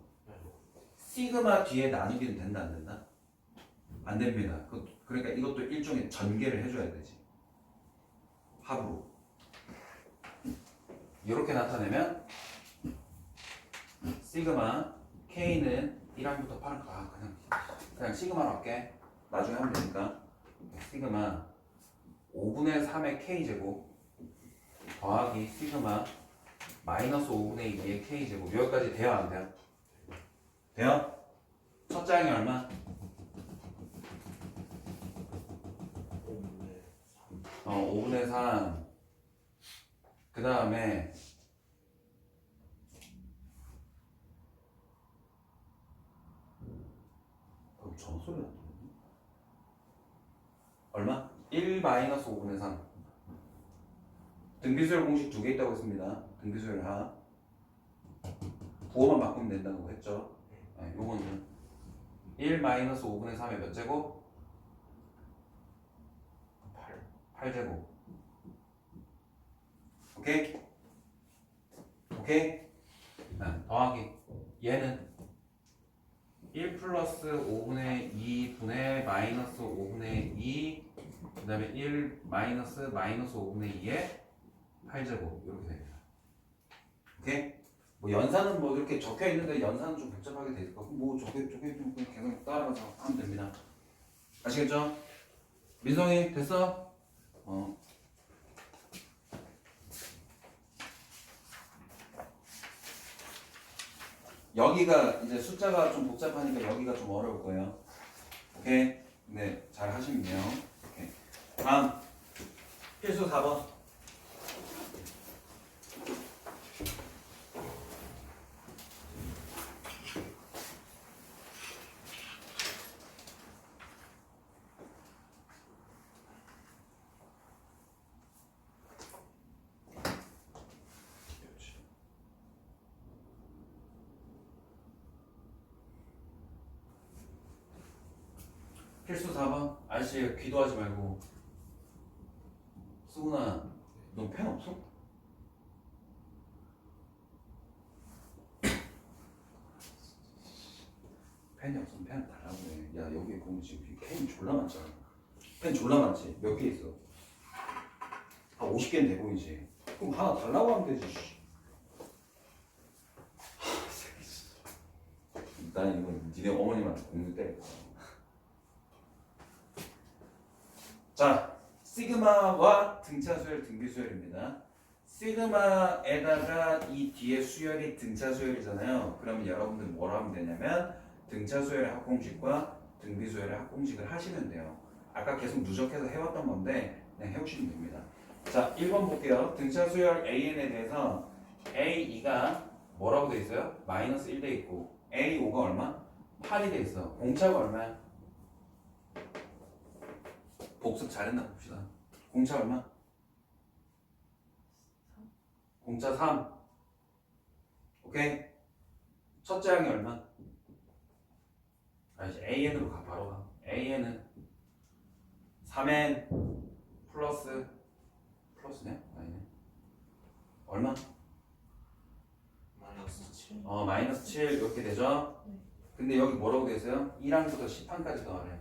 시그마 뒤에 나누기는 된다 안 된다? 안 됩니다. 그러니까 이것도 일종의 전개를 해줘야 되지. 합으로. 이렇게 나타내면 시그마 K는 1항부터 8항 그냥 시그마로 할게. 나중에 하면 되니까 시그마 5분의 3의 K제곱 더하기 시그마 마이너스 5분의 2의 K제곱 여기까지 돼요 안 돼요? 돼요? 첫째 항이 얼마? 5분의 3 그 다음에 전소리 안 들리네. 얼마? 1 마이너스 5분의 3 등비수열 공식 두 개 있다고 했습니다. 등비수열 하 부호만 바꾸면 된다고 했죠. 네, 요거는 1 마이너스 5분의 3의 몇 제곱? 8제곱. 오케이? 오케이? 더하기 얘는 1 플러스 5분의 2분의 마이너스 5분의 2 그 다음에 1 마이너스 5분의 2의 8제곱 이렇게 됩니다. 오케이? 뭐 연산은 뭐 이렇게 적혀 있는데 연산은 좀 복잡하게 돼 있을 거고 뭐 저게 좀 그냥 계속 따라가서 하면 됩니다. 아시겠죠? 민성이 됐어? 여기가 이제 숫자가 좀 복잡하니까 여기가 좀 어려울 거예요. 오케이? 네, 잘 하시면 돼요. 오케이. 다음 필수 4번. 필수 4번. 아저씨 기도하지 말고. 수근아, 너 펜 없어? 펜이 없으면 펜 달라고 해. 야, 여기 보면 지금 펜이 졸라 많잖아. 펜 졸라 많지? 몇 개 있어? 한 50개는 돼 보이지? 그럼 하나 달라고 하면 되지. 난 이거 니네 어머님한테 공유 때릴 거야. 자, 시그마와 등차 수열, 등비 수열입니다. 시그마에다가 이 뒤에 수열이 등차 수열이잖아요. 그러면 여러분들 뭘 하면 되냐면 등차 수열의 합공식과 등비 수열의 합공식을 하시면 돼요. 아까 계속 누적해서 해왔던 건데 그냥 해오시면 됩니다. 자, 1번 볼게요. 등차 수열 AN에 대해서 A2가 뭐라고 돼 있어요? 마이너스 1 돼 있고 A5가 얼마? 8이 돼 있어. 공차가 얼마야? 복습 잘했나 봅시다. 공차 얼마? 공차 3. 오케이? 첫째 항이 얼마? 이제 AN으로 가. 바로 가. AN은 3N 플러스네? 아니네. 얼마? 마이너스 7. 마이너스 7 이렇게 되죠? 네. 근데 여기 뭐라고 돼 있어요? 1항부터 10항까지 더하래.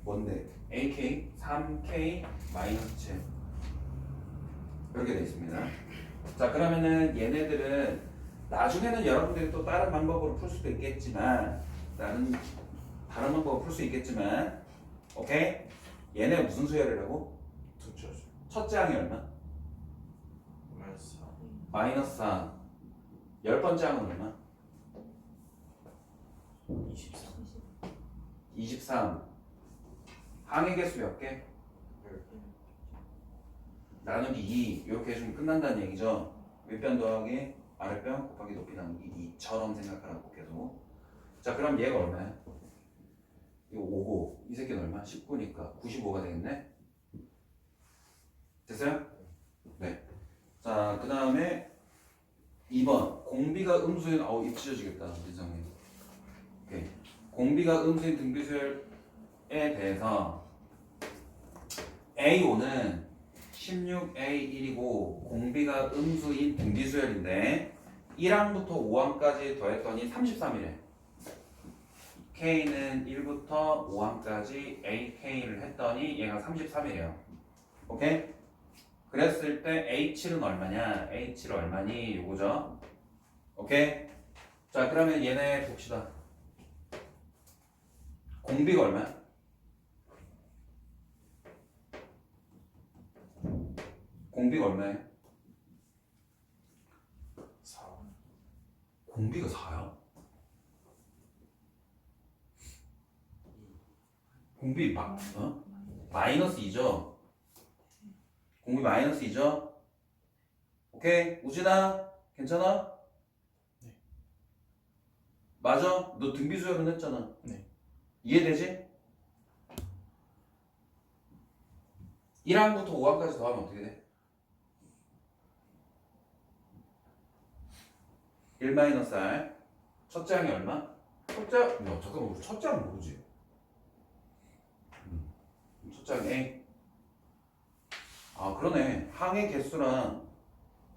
뭔데? AK 3K 마이너스 7 이렇게 돼 있습니다. 자, 그러면은 얘네들은 나중에는 여러분들이 또 다른 방법으로 풀 수도 있겠지만 다른 방법으로 풀 수 있겠지만 오케이? 얘네 무슨 수열이라고? 두째죠. 첫째 항이 얼마? 마이너스 4. 마이너스 4. 열 번째 항은 얼마? 23. 23. 항의 개수 몇 개? 10개. 나누기 2 이렇게 해주면 끝난다는 얘기죠. 윗변 더하기 아랫변 곱하기 높이 나누기 2처럼 생각하라고 계속. 자, 그럼 얘가 얼마야? 이거 5고 이 새끼는 얼마? 19니까 95가 되겠네. 됐어요? 네. 자, 그 다음에 2번 공비가 음수인 입 찢어지겠다 민성님. 오케이. 공비가 음수인 등비수열에 대해서 A5는 16A1이고 공비가 음수인 등비수열인데 1항부터 5항까지 더했더니 33이래. K는 1부터 5항까지 AK를 했더니 얘가 33이래요. 오케이? 그랬을 때 H7은 얼마냐? H7 얼마니? 요거죠. 오케이? 자, 그러면 얘네 봅시다. 공비가 얼마야? 공비가 얼마야? 4. 공비가 4야? 공비 마이너스 2죠? 공비 마이너스 2죠? 오케이? 우진아? 괜찮아? 네. 맞아? 너 등비수열은 했잖아. 네. 이해되지? 1항부터 5항까지 더하면 어떻게 돼? 1-R 첫째 항이 얼마? 잠깐만 우리 첫째 항 모르지? 첫째 항 A. 그러네. 항의 개수랑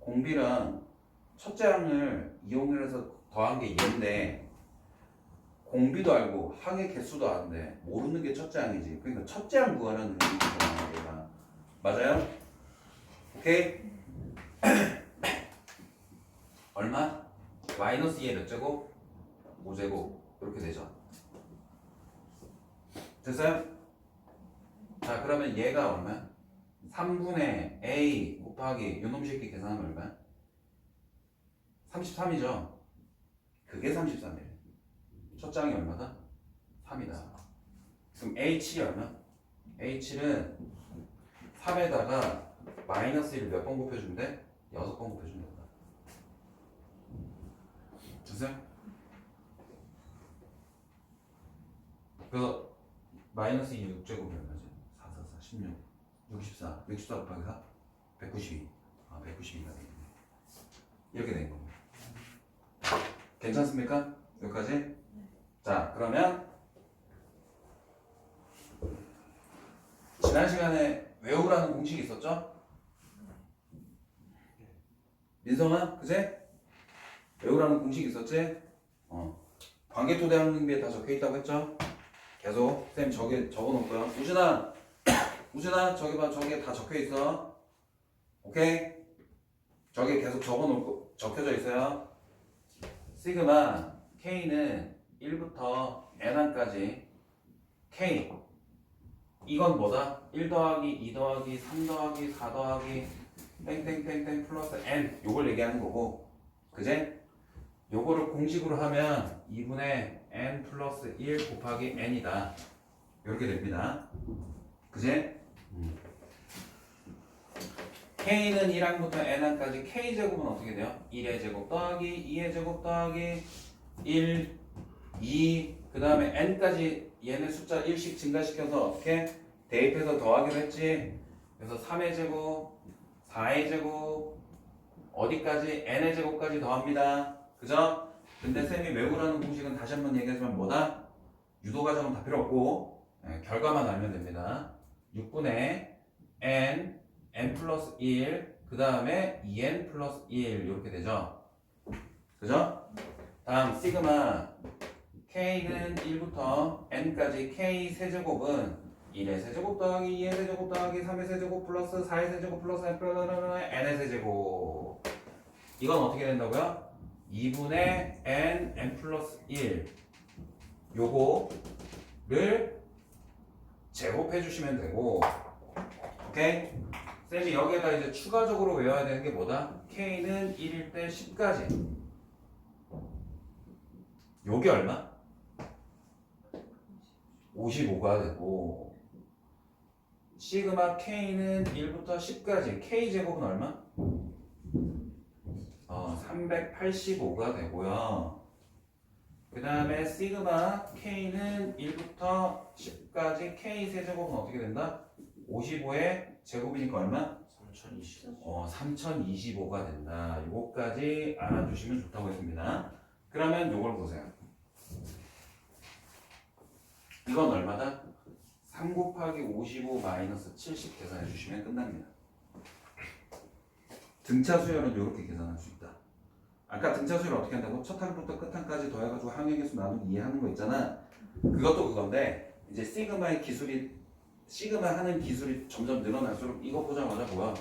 공비랑 첫째 항을 이용해서 더한 게 얘인데 공비도 알고 항의 개수도 아는데 모르는 게 첫째 항이지. 그러니까 첫째 항 구하라는 얘기잖아 얘가. 맞아요? 오케이? 얼마? 마이너스 2의 몇 제곱? 5제곱 이렇게 되죠. 됐어요? 자, 그러면 얘가 얼마야? 3분의 A 곱하기 요놈 새끼 계산하면 얼마야? 33이죠? 그게 33이래. 첫 장이 얼마다? 3이다. 그럼 H7이 얼마? H7은 3에다가 마이너스 1을 몇 번 곱해주면 돼? 6번 곱해주면 된다. 됐어요? 그래서 마이너스 2 6제곱이 얼마지? 4, 4, 4, 16 64 64 곱하기 4? 192 192가 되겠네. 이렇게 된 겁니다. 괜찮습니까? 여기까지? 자, 그러면 지난 시간에 외우라는 공식이 있었죠? 민성아, 그제? 외우라는 공식이 있었지? 관계토대항 등비에 다 적혀있다고 했죠? 계속 쌤 저기 적어놓을 거야. 우진아 저기 봐, 저기에 다 적혀있어. 오케이? 저기 계속 적혀져 있어요. 시그마 K는 1부터 N항까지 K 이건 뭐다? 1 더하기 2 더하기 3 더하기 4 더하기 땡땡땡땡 플러스 N 요걸 얘기하는 거고, 그제? 요거를 공식으로 하면 2분의 N 플러스 1 곱하기 N이다 이렇게 됩니다. 그제? K는 1항부터 N항까지 K제곱은 어떻게 돼요? 1의 제곱 더하기 2의 제곱 더하기 1, 2, 그 다음에 N까지 얘네 숫자 1씩 증가시켜서 어떻게? 대입해서 더하기로 했지. 그래서 3의 제곱, 4의 제곱, 어디까지? N의 제곱까지 더합니다. 그죠? 근데 쌤이 외우라는 공식은 다시 한번 얘기하지만 뭐다? 유도 과정은 다 필요 없고 결과만 알면 됩니다. 6분의 n 플러스 1, 그 다음에 2n 플러스 1 이렇게 되죠. 그죠? 다음 시그마 k는 1부터 n까지 k 세제곱은 1의 세제곱 더하기 2의 세제곱 더하기 3의 세제곱 플러스 4의 세제곱 플러스 n의 세제곱. 이건 어떻게 된다고요? 2분의 n 플러스 1 요거를 제곱해 주시면 되고, 오케이? 쌤이 여기에다 이제 추가적으로 외워야 되는 게 뭐다? k는 1일 때 10까지. 요게 얼마? 55가 되고, 시그마 k는 1부터 10까지. k 제곱은 얼마? 385가 되고요. 그 다음에 시그마 k는 1부터 10까지 k 세제곱은 어떻게 된다? 55의 제곱이니까 얼마? 3020. 3025가 된다. 요거까지 알아두시면 좋다고 했습니다. 그러면 요걸 보세요. 이건 얼마다? 3 곱하기 55 마이너스 70 계산해 주시면 끝납니다. 등차 수열은 이렇게 계산할 수 있다. 아까 등차 수열 어떻게 한다고? 첫 항부터 끝 항까지 더해가지고 항의 개수 나누기 이해하는 거 있잖아. 그것도 그건데 이제 시그마 하는 기술이 점점 늘어날수록 이거 보자마자 뭐야?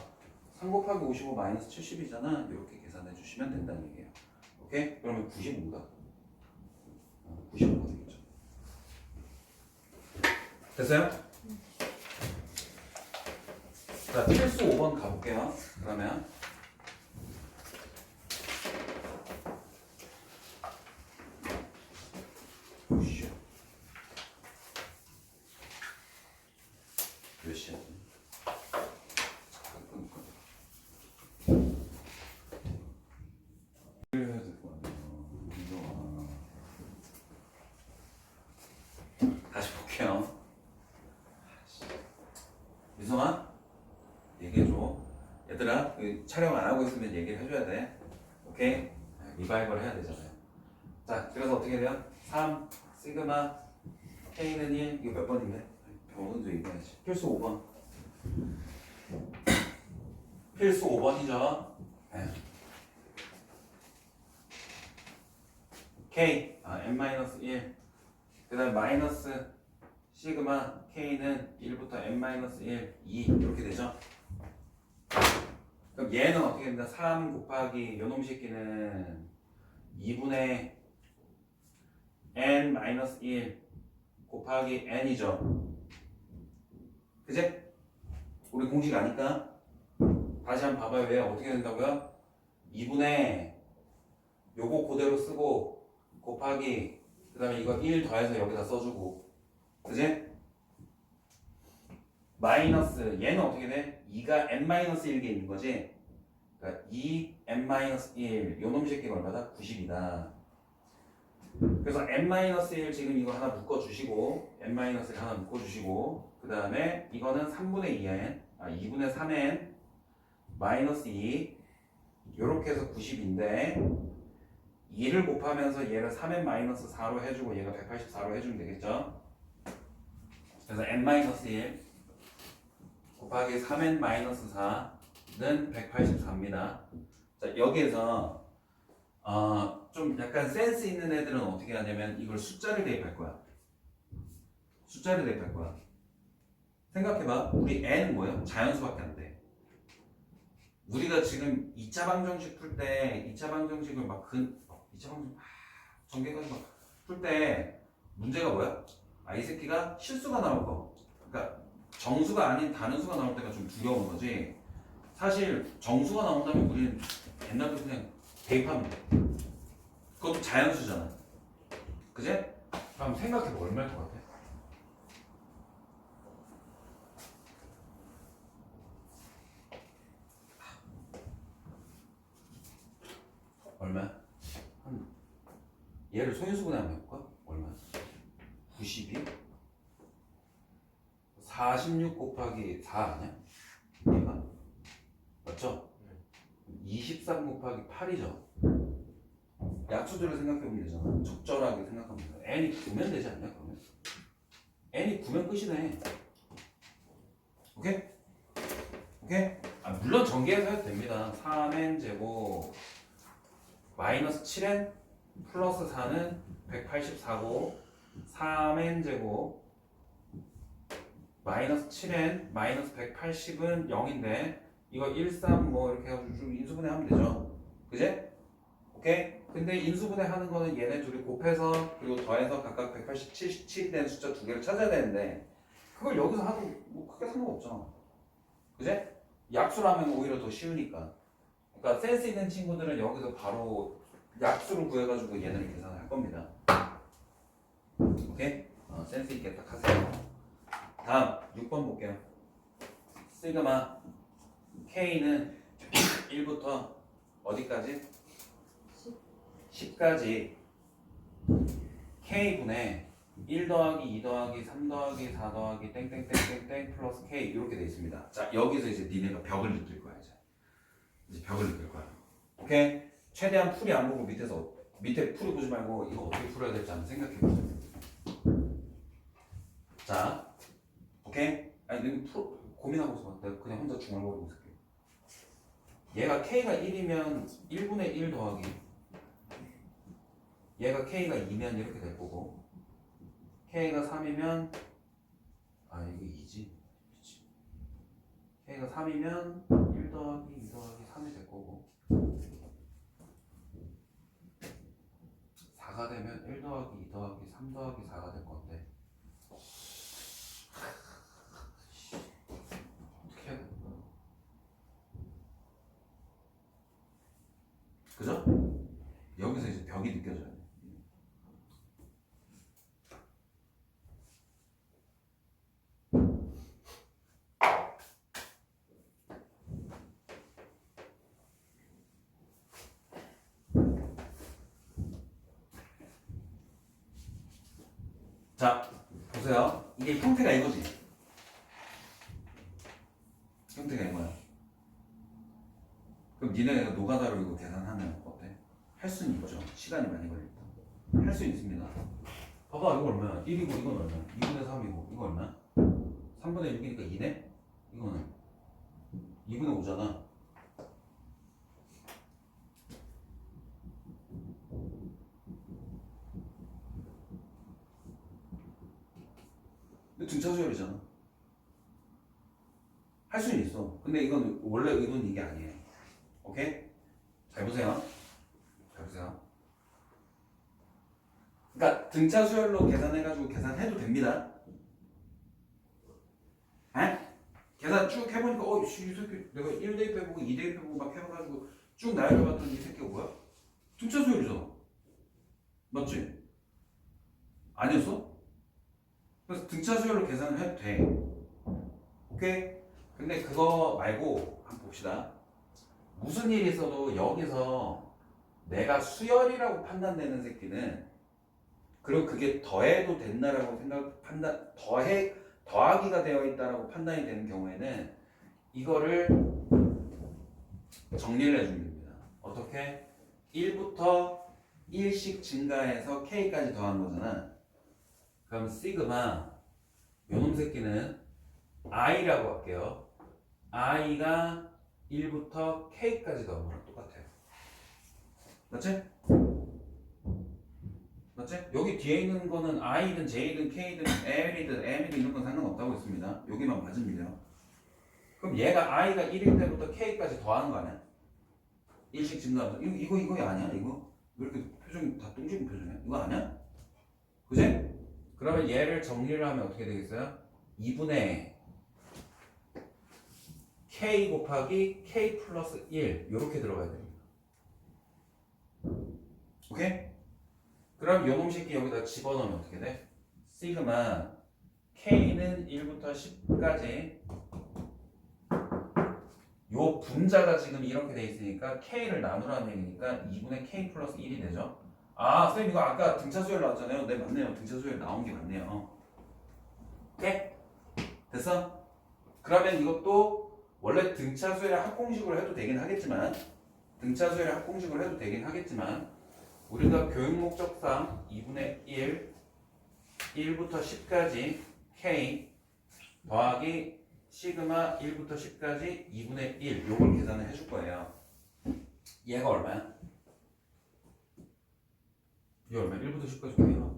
3 곱하기 55 마이너스 70이잖아. 이렇게 계산해 주시면 된다는 얘기예요. 오케이? 그러면 95인가? 95가 되겠죠. 됐어요? 자, 필수 5번 가볼게요. 그러면 보시죠. 몇 시야? 다시 볼게요. 미성아, 얘기해줘. 얘들아, 그 촬영 안 하고 있으면 얘기를 해줘야 돼. 오케이? 리바이벌 해야 되잖아요. 자, 그래서 어떻게 돼요? 3 시그마 k는 1. 이거 몇 번인데? 병원도 얘기해야지. 필수 5번. 필수 5번이죠. k n-1. 그 다음 마이너스 시그마 k는 1부터 n-1, 2 이렇게 되죠. 그럼 얘는 어떻게 됩니까? 3 곱하기 요놈 새끼는 2분의 n-1 곱하기 n이죠. 그제? 우리 공식 아니까 다시 한번 봐봐요. 왜 어떻게 된다고요? 2분의 요거 그대로 쓰고 곱하기 그 다음에 이거 1 더해서 여기다 써주고, 그지? 마이너스 얘는 어떻게 돼? 2가 n-1개 있는 거지? 그러니까 2n-1 요놈 새끼가 얼마다? 90이다. 그래서 n-1 지금 이거 하나 묶어주시고 n-1 하나 묶어주시고 그 다음에 이거는 3분의 2n 2분의 3n 마이너스 2 요렇게 해서 90인데 2를 곱하면서 얘를 3n 마이너스 4로 해주고 얘가 184로 해주면 되겠죠. 그래서 n-1 곱하기 3n 마이너스 4는 184입니다. 자, 여기에서 좀 약간 센스 있는 애들은 어떻게 하냐면 이걸 숫자를 대입할 거야. 숫자를 대입할 거야. 생각해봐. 우리 n은 뭐야? 자연수밖에 안 돼. 우리가 지금 2차 방정식 풀 때 2차 방정식을 2차 방정식 전개까지 막 풀 때 문제가 뭐야? 이 새끼가 실수가 나올 거. 그러니까 정수가 아닌 다른 수가 나올 때가 좀 두려운 거지. 사실 정수가 나온다면 우리는 옛날부터 그냥 대입하면 돼. 그것도 자연수잖아. 그제? 그럼 생각해봐. 얼마일 것 같아? 얼마야? 얘를 소인수분해 한번 해볼까? 얼마야? 92? 46 곱하기 4 아니야? 얘가? 맞죠? 23 곱하기 8이죠? 약수들을 생각해보면 되잖아. 적절하게 생각하면 돼. n이 9면 되지 않냐? 그러면? n이 9면 끝이네. 오케이? 오케이? 아, 물론 전개해서 해도 됩니다. 3n 제곱 마이너스 7n 플러스 4는 184고 3n 제곱 마이너스 7n 마이너스 180은 0인데 이거 1, 3 뭐 이렇게 해가지고 좀 인수분해하면 되죠. 그제? 오케이? 근데 인수분해 하는 거는 얘네 둘이 곱해서 그리고 더해서 각각 187이 되는 숫자 두 개를 찾아야 되는데 그걸 여기서 하도 뭐 크게 상관없잖아. 그제? 약수라면 오히려 더 쉬우니까. 그러니까 센스 있는 친구들은 여기서 바로 약수를 구해가지고 얘네를 계산을 할 겁니다. 오케이? 센스 있게 딱 하세요. 다음 6번 볼게요. 시그마 K는 1부터 어디까지? 10까지 K분의 1 더하기 2 더하기 3 더하기 4 더하기 땡땡땡땡땡 플러스 K 이렇게 돼 있습니다. 자 여기서 이제 니네가 벽을 느낄 거야. 이제 벽을 느낄 거야. 오케이? 최대한 풀이 안 보고 밑에 풀이 보지 말고 이거 어떻게 풀어야 될지 한번 생각해 보세요. 자, 오케이? 아니 고민하고 있어. 내가 그냥 혼자 중얼거리고 있을게. 얘가 K가 1이면 1분의 1 더하기 얘가 K가 2면 이렇게 될 거고 K가 3이면 아 이거 2지 K가 3이면 1 더하기 2 더하기 3이 될 거고 4가 되면 1 더하기 2 더하기 3 더하기 4가 될 건데 어떻게 해야 되나? 그죠? 여기서 이제 벽이 느껴져요. 자, 보세요. 이게 형태가 이거지. 형태가 이거야. 그럼 니네가 노가다로 이거 계산하면 어때? 할 수는 있죠. 시간이 많이 걸린다. 할 수 있습니다. 봐봐, 이거 얼마야? 1이고 이건 얼마야? 2분의 3이고 이거 얼마야? 3분의 6이니까 2네? 이거는 2분의 5잖아. 등차수열이잖아. 할 수는 있어. 근데 이건 원래 의도는 이게 아니에요. 오케이? 잘 보세요. 잘 보세요. 그러니까 등차수열로 계산해가지고 계산해도 됩니다. 에? 계산 쭉 해보니까 이 새끼 내가 1 대입해보고 2 대입해보고 막 해봐가지고 쭉 나열해봤더니 이 새끼가 뭐야? 등차수열이잖아. 맞지? 아니었어? 그래서 등차수열로 계산을 해도 돼. 오케이? 근데 그거 말고 한번 봅시다. 무슨 일이 있어도 여기서 내가 수열이라고 판단되는 새끼는 그리고 그게 더해도 된다라고 더하기가 되어 있다라고 판단이 되는 경우에는 이거를 정리를 해주면 됩니다. 어떻게? 1부터 1씩 증가해서 K까지 더한 거잖아. 그럼 시그마 요놈 새끼는 I라고 할게요. I가 1부터 K까지 더한 거랑 똑같아요. 맞지? 맞지? 여기 뒤에 있는 거는 I든 J든 K든 L이든 M이든 이런 건 상관없다고 했습니다. 여기만 맞으면요. 그럼 얘가 I가 1일 때부터 K까지 더하는 거 아니야? 1씩 증가하면서 이거 아니야? 이거? 왜 이렇게 표정이 다 똥집은 표정이야? 이거 아니야? 그지? 그러면 얘를 정리를 하면 어떻게 되겠어요? 2분의 K 곱하기 K 플러스 1 이렇게 들어가야 됩니다. 오케이? 그럼 요놈 새끼 여기다 집어넣으면 어떻게 돼? 시그마 K는 1부터 10까지 요 분자가 지금 이렇게 돼 있으니까 K를 나누라는 얘기니까 2분의 K 플러스 1이 되죠. 아, 선생님 이거 아까 등차수열 나왔잖아요. 네, 맞네요. 등차수열 나온 게 맞네요. 오케이? 됐어? 그러면 이것도 원래 등차수열의 합공식으로 해도 되긴 하겠지만 우리가 교육 목적상 2분의 1, 1부터 10까지 K 더하기 시그마 1부터 10까지 2분의 1 요걸 계산을 해줄 거예요. 얘가 얼마야? 얘 얼마야? 1부터 10까지 얼마야?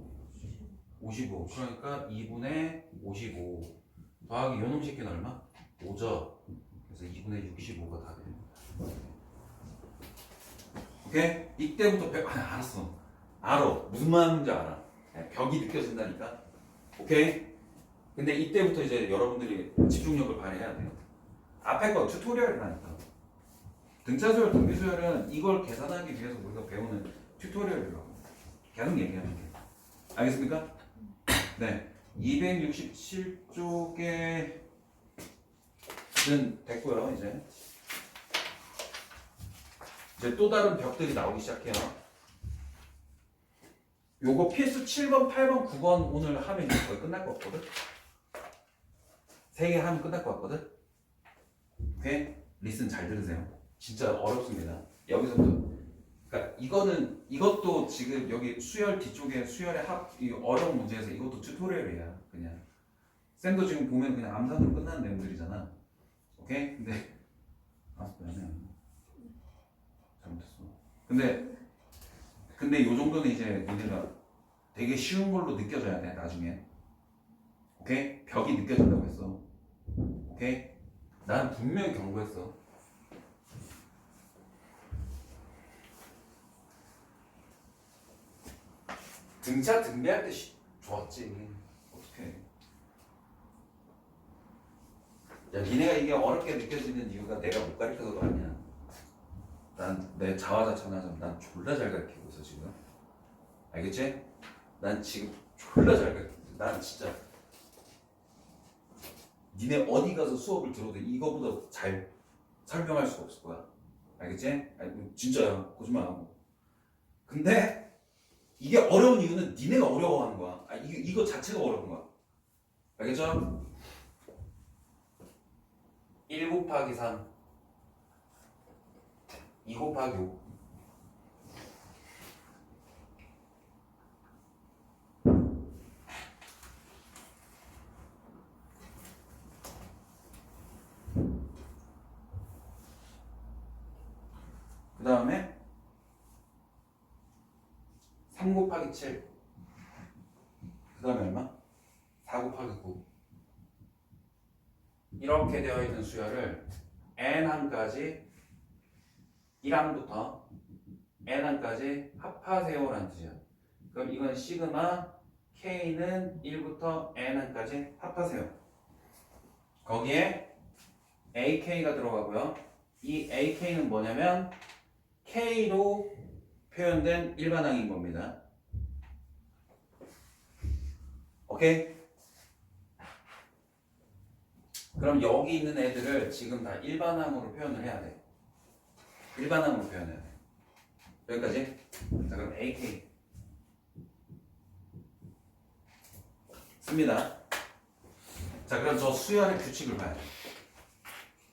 55. 그러니까 2분의 55 더하기 요놈 새끼는 얼마? 5죠. 그래서 2분의 65가 답이에요. 오케이? 이때부터 알았어. 알아. 무슨 말인지 알아. 벽이 느껴진다니까. 오케이? 근데 이때부터 이제 여러분들이 집중력을 발휘해야 돼요. 앞에 거 튜토리얼이라니까. 등차수열, 등비수열은 이걸 계산하기 위해서 우리가 배우는 튜토리얼이라고. 계속 얘기하는 게. 알겠습니까? 네. 267쪽에는 됐고요. 이제 또 다른 벽들이 나오기 시작해요. 요거 필수 7번, 8번, 9번 오늘 하면 이제 거의 끝날 것 같거든? 3개 하면 끝날 것 같거든? 오케이? 리슨 잘 들으세요. 진짜 어렵습니다. 여기서부터. 그러니까 이것도 지금 여기 수열 뒤쪽에 수열의 이 어려운 문제에서 이것도 튜토리얼이야. 그냥. 쌤도 지금 보면 그냥 암산으로 끝나는 내용들이잖아. 오케이? 근데, 미안해. 잘못했어. 근데 요 정도는 이제 니네가 되게 쉬운 걸로 느껴져야 돼, 나중에. 오케이? 벽이 느껴진다고 했어. 오케이? 난 분명히 경고했어. 등차 등비할 때 좋았지. 어떡해. 야, 니네가 이게 어렵게 느껴지는 이유가 내가 못 가르쳐서도 아니야. 난 내 자화자찬하자면 난 졸라 잘 가르치고 있어 지금. 알겠지? 난 지금 졸라 잘 가르치고 있어. 난 진짜 니네 어디 가서 수업을 들어도 이거보다 잘 설명할 수가 없을 거야. 알겠지? 아니, 진짜야. 거짓말하고. 근데 이게 어려운 이유는 니네가 어려워하는 거야. 이거 자체가 어려운 거야. 알겠죠? 1 곱하기 3 2 곱하기 5 그 다음에 3 곱하기 7 그 다음에 얼마? 4 곱하기 9 이렇게 되어 있는 수열을 n항까지 1항부터 n항까지 합하세요라는 뜻이야. 그럼 이건 시그마 k는 1부터 n항까지 합하세요. 거기에 ak가 들어가고요. 이 ak는 뭐냐면 k로 표현된 일반항인 겁니다. 오케이? 그럼 여기 있는 애들을 지금 다 일반항으로 표현을 해야 돼. 일반항으로 표현해야 돼. 여기까지? 자, 그럼 AK 씁니다. 자, 그럼 저 수열의 규칙을 봐야 돼.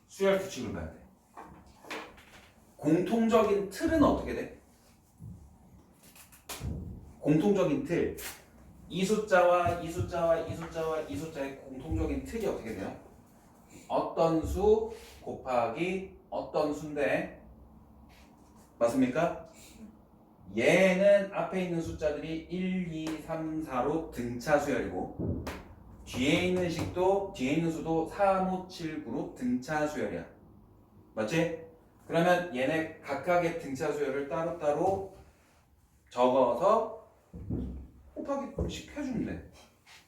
수열 규칙을 봐야 돼. 공통적인 틀은 어떻게 돼? 공통적인 틀. 이 숫자와 이 숫자와 이 숫자와 이 숫자의 공통적인 틀이 어떻게 돼요? 어떤 수 곱하기 어떤 수인데 맞습니까? 얘는 앞에 있는 숫자들이 1, 2, 3, 4로 등차 수열이고 뒤에 있는 수도 3, 5, 7, 9로 등차 수열이야. 맞지? 그러면 얘네 각각의 등차 수열을 따로따로 적어서 곱하기 10 해주면 돼.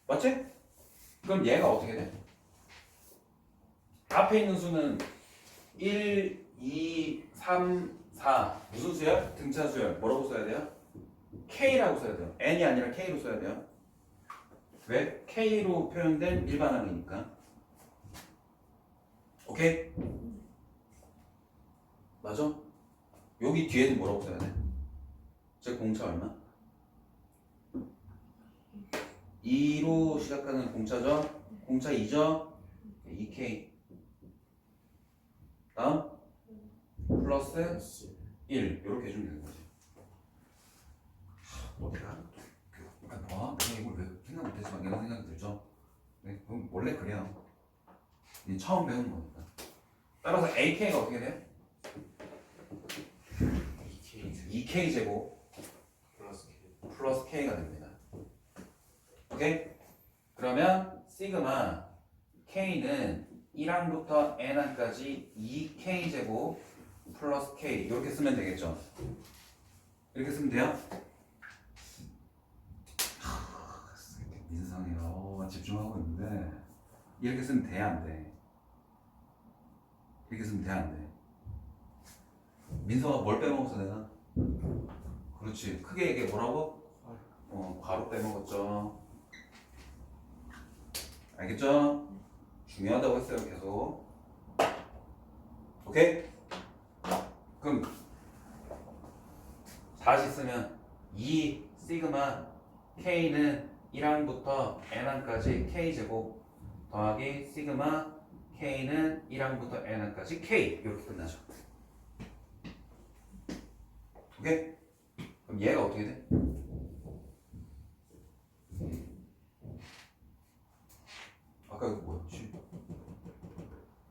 맞지? 그럼 얘가 어떻게 돼? 앞에 있는 수는 1, 2, 3, 4 무슨 수열? 등차 수열. 뭐라고 써야 돼요? K라고 써야 돼요. N이 아니라 K로 써야 돼요. 왜? K로 표현된 일반항이니까. 오케이? 맞아? 여기 뒤에는 뭐라고 써야 돼? 제 공차 얼마? 2로 시작하는 공차죠? 공차 2죠? 2K 다음 플러스 1 이렇게 해주면 되는 거지. 뭐 내가 봐? 내가 이걸 왜 생각 못했지만 이런 생각이 들죠? 네, 그럼 원래 그래요. 이제 처음 배우는 거니까. 따라서 AK가 어떻게 돼요? 2K 제곱 플러스 K. 플러스 K가 됩니다. 오케이? 그러면 시그마 K는 1항부터 N항까지 2K 제곱 플러스 K 이렇게 쓰면 되겠죠? 이렇게 쓰면 돼요? 민성이요 집중하고 있는데 이렇게 쓰면 돼 안 돼? 이렇게 쓰면 돼 안 돼? 민성아 뭘 빼먹었어 내가? 그렇지 크게 얘기해 뭐라고? 괄호 빼먹었죠. 알겠죠? 중요하다고 했어요 계속. 오케이? 그럼 다시 쓰면 2 시그마 K는 1항부터 N항까지 K제곱 더하기 시그마 K는 1항부터 N항까지 K 이렇게 끝나죠. 오케이? 그럼 얘가 어떻게 돼? 아까 이거 뭐야?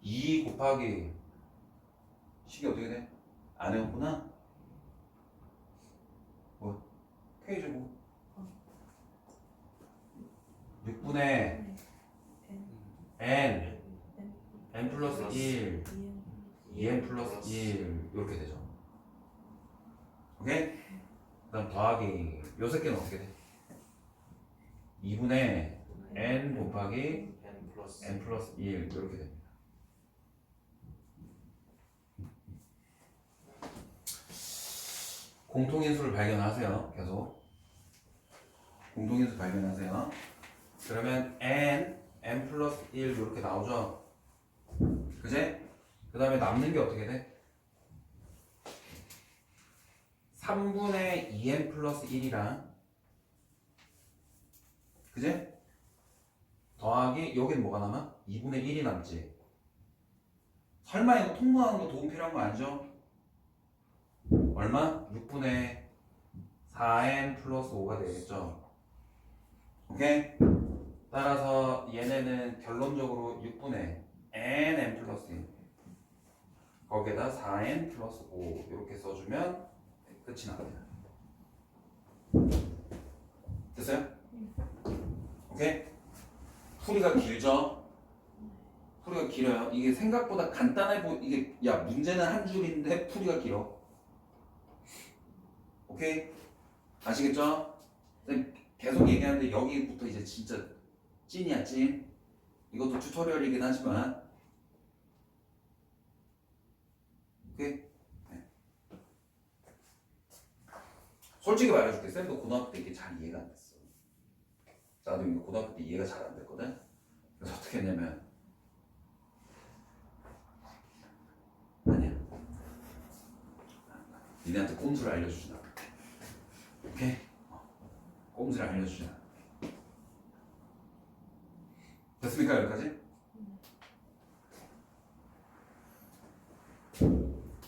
2 곱하기 식이 어떻게 돼? 안 외웠구나? 뭐야? K제곱 6분의 N 플러스 1 2N 플러스 1 이렇게 되죠. 오케이? 그 다음 더하기 요 새끼는 어떻게 돼? 2분의 N 곱하기 N 플러스 1 이렇게 됩니다. 공통인수를 발견하세요. 계속 공통인수 발견하세요. 그러면 N 플러스 1 이렇게 나오죠. 그제? 그 다음에 남는 게 어떻게 돼? 3분의 2N 플러스 1이랑 그제? 더하기 여긴 뭐가 남아? 2분의 1이 남지. 설마 이거 통과하는 거 도움 필요한 거 아니죠? 얼마? 6분의 4N 플러스 5가 되겠죠. 오케이? 따라서 얘네는 결론적으로 6분의 N 플러스 1 거기에다 4N 플러스 5 이렇게 써주면 끝이 납니다. 됐어요? 오케이? 풀이가 길죠? 풀이가 길어요. 이게 생각보다 간단해 이게 야 문제는 한 줄인데 풀이가 길어. 오케이? 아시겠죠? 계속 얘기하는데 여기부터 이제 진짜 찐이야 찐. 이것도 튜토리얼이긴 하지만 오케이? 네. 솔직히 말해줄게. 쌤도 고등학교 때 이게 잘 이해가 안 됐어. 나도 이거 고등학교 때 이해가 잘 안 됐거든. 그래서 어떻게 했냐면 아니야. 니네한테 꼼수를 알려주진 않아. 오케이? 꼼수를 알려주진 않아. 됐습니까 여기까지?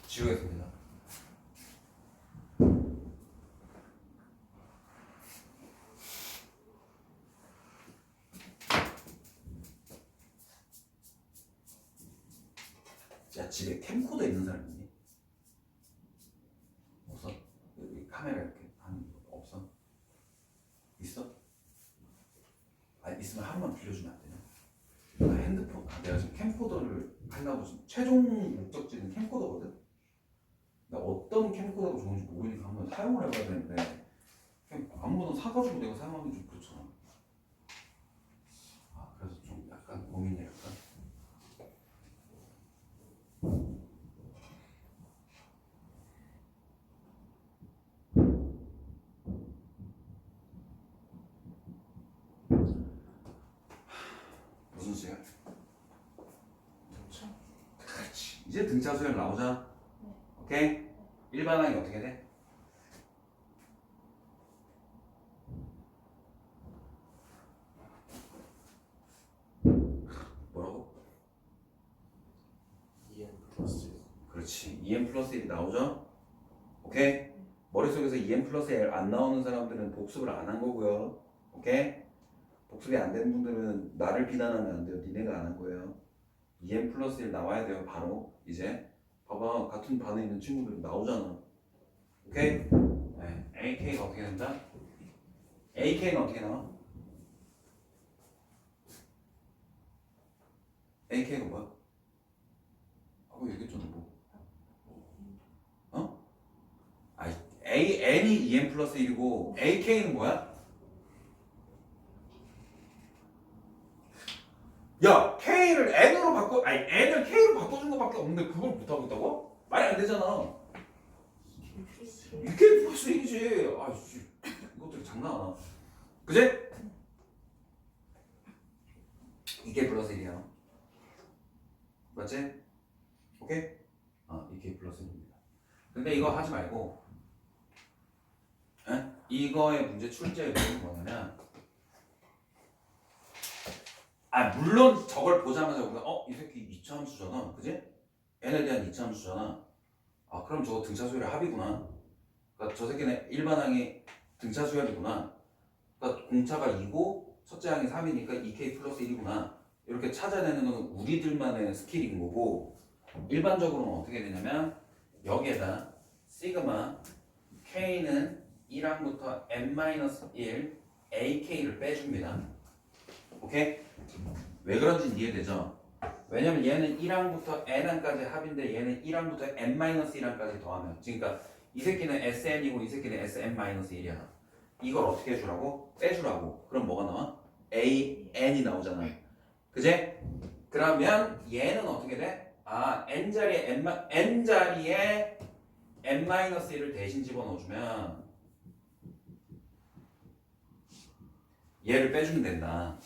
지우겠습니다. 야 집에 캠코더 있는 사람 있니? 없어? 여기 카메라 이렇게 하는 거 없어? 있어? 아니 있으면 하루만 빌려주면 안 되냐? 나 핸드폰 내가 지금 캠코더를 하려고 지금 최종 목적지는 캠코더거든? 나 어떤 캠코더가 좋은지 모르니까 한번 사용을 해봐야 되는데 그냥 아무거나 사가지고 내가 사용하는 게 좀 그렇잖아. 아 그래서 좀 약간 고민이랄까? 무슨 시간? 등차. 그렇지. 이제 등차 수열 나오자. 오케이? 일반항이 어떻게 돼? 뭐라고? 2N 플러스 1. 그렇지. 2n 플러스 1이 나오죠? 오케이? 머릿속에서 2n 플러스 1 안 나오는 사람들은 복습을 안 한 거고요. 오케이? 노트북이 안 되는 분들은 나를 비난하면 안 돼요. 니네가 안 한 거예요. 2n 플러스 1 나와야 돼요. 바로 이제 봐봐 같은 반에 있는 친구들 나오잖아. 오케이? 네. AK가 어떻게 된다? AK는 어떻게 나와? AK가 뭐야? 아까 얘기했잖아 뭐. 어? 아니 N이 2n 플러스 1이고 AK는 뭐야? 야 K를 N으로 바꿔 아니 N을 K로 바꿔준 것밖에 없는데 그걸 못하고 있다고? 말이 안 되잖아. 이게 플러스 1이지. 아이씨 이것들이 장난하나. 그지? 이게 플러스 1이야. 맞지? 오케이? 이게 플러스 1입니다. 근데 이거 하지 말고 이거의 문제 출제의 내용이 뭐냐면 물론 저걸 보자마자 우리가 이 새끼 이차함수잖아. 그지? n에 대한 이차함수잖아. 그럼 저거 등차수열의 합이구나. 그러니까 저 새끼는 일반항이 등차수열이구나. 그러니까 공차가 2고 첫째 항이 3이니까 2k 플러스 1이구나. 이렇게 찾아내는 건 우리들만의 스킬인 거고 일반적으로는 어떻게 되냐면 여기에다 시그마 k는 1항부터 n-1 ak를 빼줍니다. 오케이? 왜 그런지 이해되죠? 왜냐면 얘는 1항부터 n항까지 합인데 얘는 1항부터 n-1항까지 더하면 그러니까 이 새끼는 sn이고 이 새끼는 sn-1이야. 이걸 어떻게 해주라고? 빼주라고. 그럼 뭐가 나와? an이 나오잖아. 그제? 그러면 얘는 어떻게 돼? n자리에 n자리에 n-1을 대신 집어넣어주면 얘를 빼주면 된다.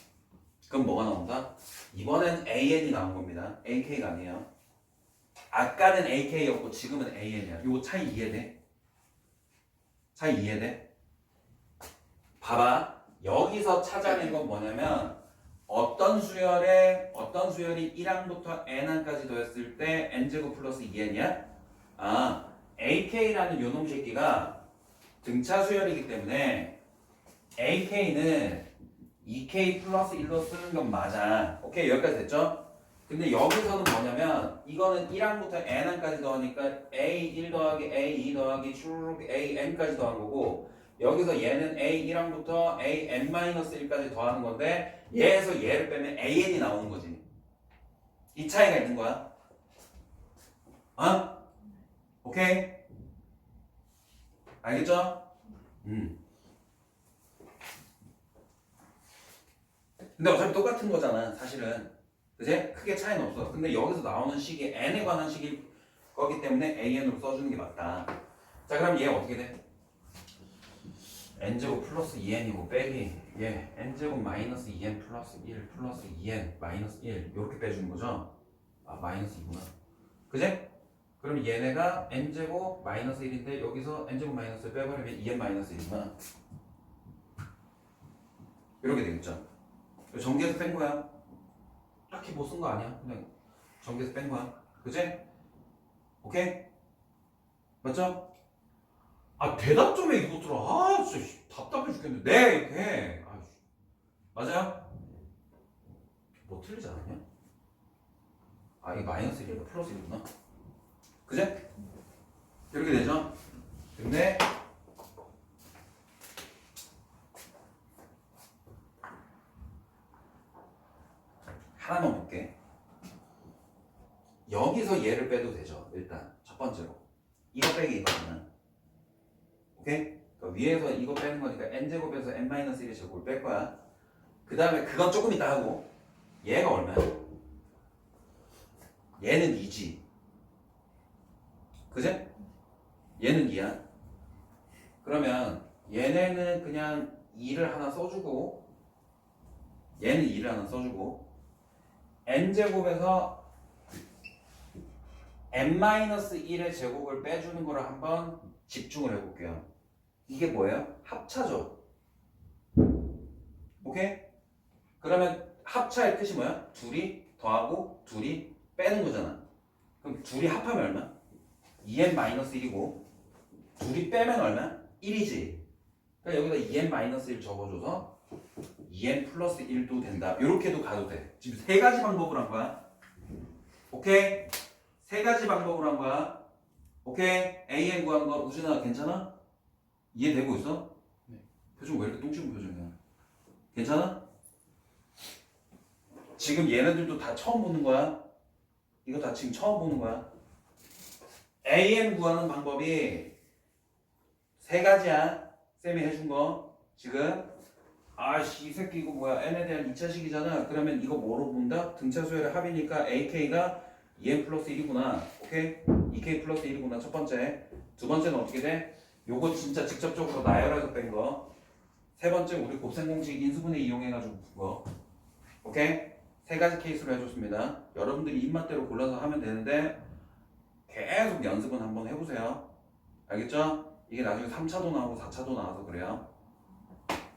그럼 뭐가 나온다? 이번엔 an이 나온 겁니다. ak가 아니에요. 아까는 ak였고 지금은 an이야. 요 차이 이해돼? 차이 이해돼? 봐봐. 여기서 찾아낸 건 뭐냐면 어떤 수열이 1항부터 n항까지 더했을 때 n제곱 플러스 2n이야? ak라는 요놈 새끼가 등차 수열이기 때문에 ak는 2k 플러스 1로 쓰는 건 맞아. 오케이 여기까지 됐죠? 근데 여기서는 뭐냐면 이거는 1항부터 n항까지 더하니까 a1 더하기 a2 더하기 쭉 an까지 더한 거고 여기서 얘는 a1항부터 an-1까지 더하는 건데 얘에서 얘를 빼면 an이 나오는 거지. 이 차이가 있는 거야. 오케이? 알겠죠? 근데 어차피 똑같은 거잖아 사실은. 그치? 크게 차이는 없어. 근데 여기서 나오는 식이 n에 관한 식일 거기 때문에 an으로 써주는 게 맞다. 자 그럼 얘 어떻게 돼? n제곱 플러스 2n이고 빼기 얘 n제곱 마이너스 2n 플러스 1 플러스 2n 마이너스 1 이렇게 빼주는 거죠? 마이너스 2구나. 그치? 그럼 얘네가 n제곱 마이너스 1인데 여기서 n제곱 마이너스 빼버리면 2n 마이너스 1이구나. 이렇게 되겠죠? 전개해서 뺀 거야. 딱히 뭐 쓴 거 아니야. 그냥 전개해서 뺀 거야. 그치? 오케이? 맞죠? 대답 좀 해 이것들아. 진짜 답답해 죽겠는데. 네 이렇게 해. 맞아요? 뭐 틀리지 않았냐? 이게 마이너스 1이고 플러스 1이구나. 그제? 이렇게 되죠? 근데 하나만 볼게. 여기서 얘를 빼도 되죠. 일단 첫 번째로 이거 빼기 이거잖아. 오케이? 그러니까 위에서 이거 빼는 거니까 n제곱에서 n-1의 제곱을 뺄 거야. 그 다음에 그건 조금 이따 하고 얘가 얼마야? 얘는 2지. 그제? 얘는 2야. 그러면 얘네는 그냥 2를 하나 써주고 얘는 2를 하나 써주고 n제곱에서 n-1의 제곱을 빼주는 거를 한번 집중을 해볼게요. 이게 뭐예요? 합차죠. 오케이? 그러면 합차의 뜻이 뭐야? 둘이 더하고 둘이 빼는 거잖아. 그럼 둘이 합하면 얼마? 2n-1이고 둘이 빼면 얼마? 1이지. 그러니까 여기다 2n-1 적어줘서 2n 플러스 1도 된다. 이렇게도 가도 돼. 지금 세 가지 방법을 한 거야. 오케이? 세 가지 방법을 한 거야. 오케이? an 구한 거 우준아 괜찮아? 이해되고 있어? 네. 표정 왜 이렇게 똥치는 표정이야? 괜찮아? 지금 얘네들도 다 처음 보는 거야. 이거 다 지금 처음 보는 거야. an 구하는 방법이 세 가지야. 쌤이 해준 거 지금. 아씨 이 새끼 이거 뭐야, n에 대한 2차식이잖아. 그러면 이거 뭐로 본다? 등차 수열의 합이니까 ak가 2n 플러스 1이구나. 오케이? 2k 플러스 1이구나. 첫 번째. 두 번째는 어떻게 돼? 요거 진짜 직접적으로 나열해서 뺀 거. 세 번째 우리 곱셈 공식 인수분해 이용해가지고 푼 거. 오케이? 세 가지 케이스로 해줬습니다. 여러분들이 입맛대로 골라서 하면 되는데 계속 연습은 한번 해보세요. 알겠죠? 이게 나중에 3차도 나오고 4차도 나와서 그래요.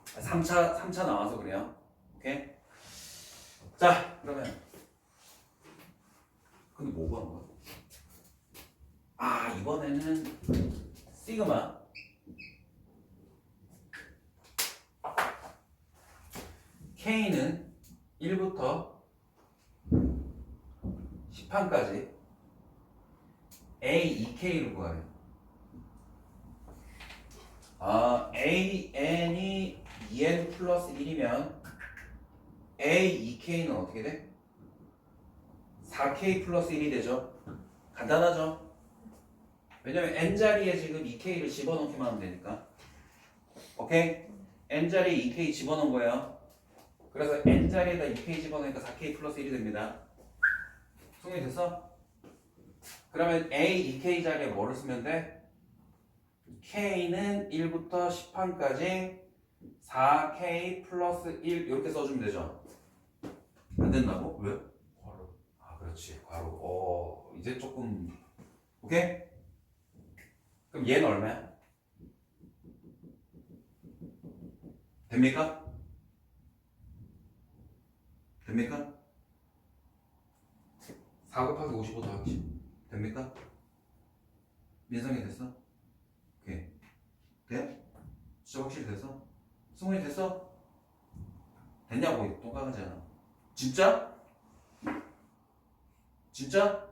3차 나와서 그래요. 오케이? 자, 그러면 근데 뭐 구하는 거야? 아, 이번에는 시그마 K는 1부터 10판까지 A, 2K로 구하래. AN이 2N 플러스 1이면 A, 2K는 어떻게 돼? 4K 플러스 1이 되죠. 간단하죠? 왜냐면 N자리에 지금 2K를 집어넣기만 하면 되니까. 오케이? N자리에 2K 집어넣은 거예요. 그래서 N자리에다 2K 집어넣으니까 4K 플러스 1이 됩니다. 승리 됐어? 그러면 A, 2K 자리에 뭐를 쓰면 돼? K는 1부터 10판까지 4K 플러스 1 이렇게 써주면 되죠. 안 된다고? 왜? 괄호. 아 그렇지 괄호. 이제 조금 오케이? 그럼 얘는 얼마야? 됩니까? 됩니까? 4 곱하기 55 더하기 10 됩니까? 민성이 됐어? 오케이 돼? 진짜 확실히 됐어? 승훈이 됐어? 됐냐고 똑같잖아. 진짜? 진짜?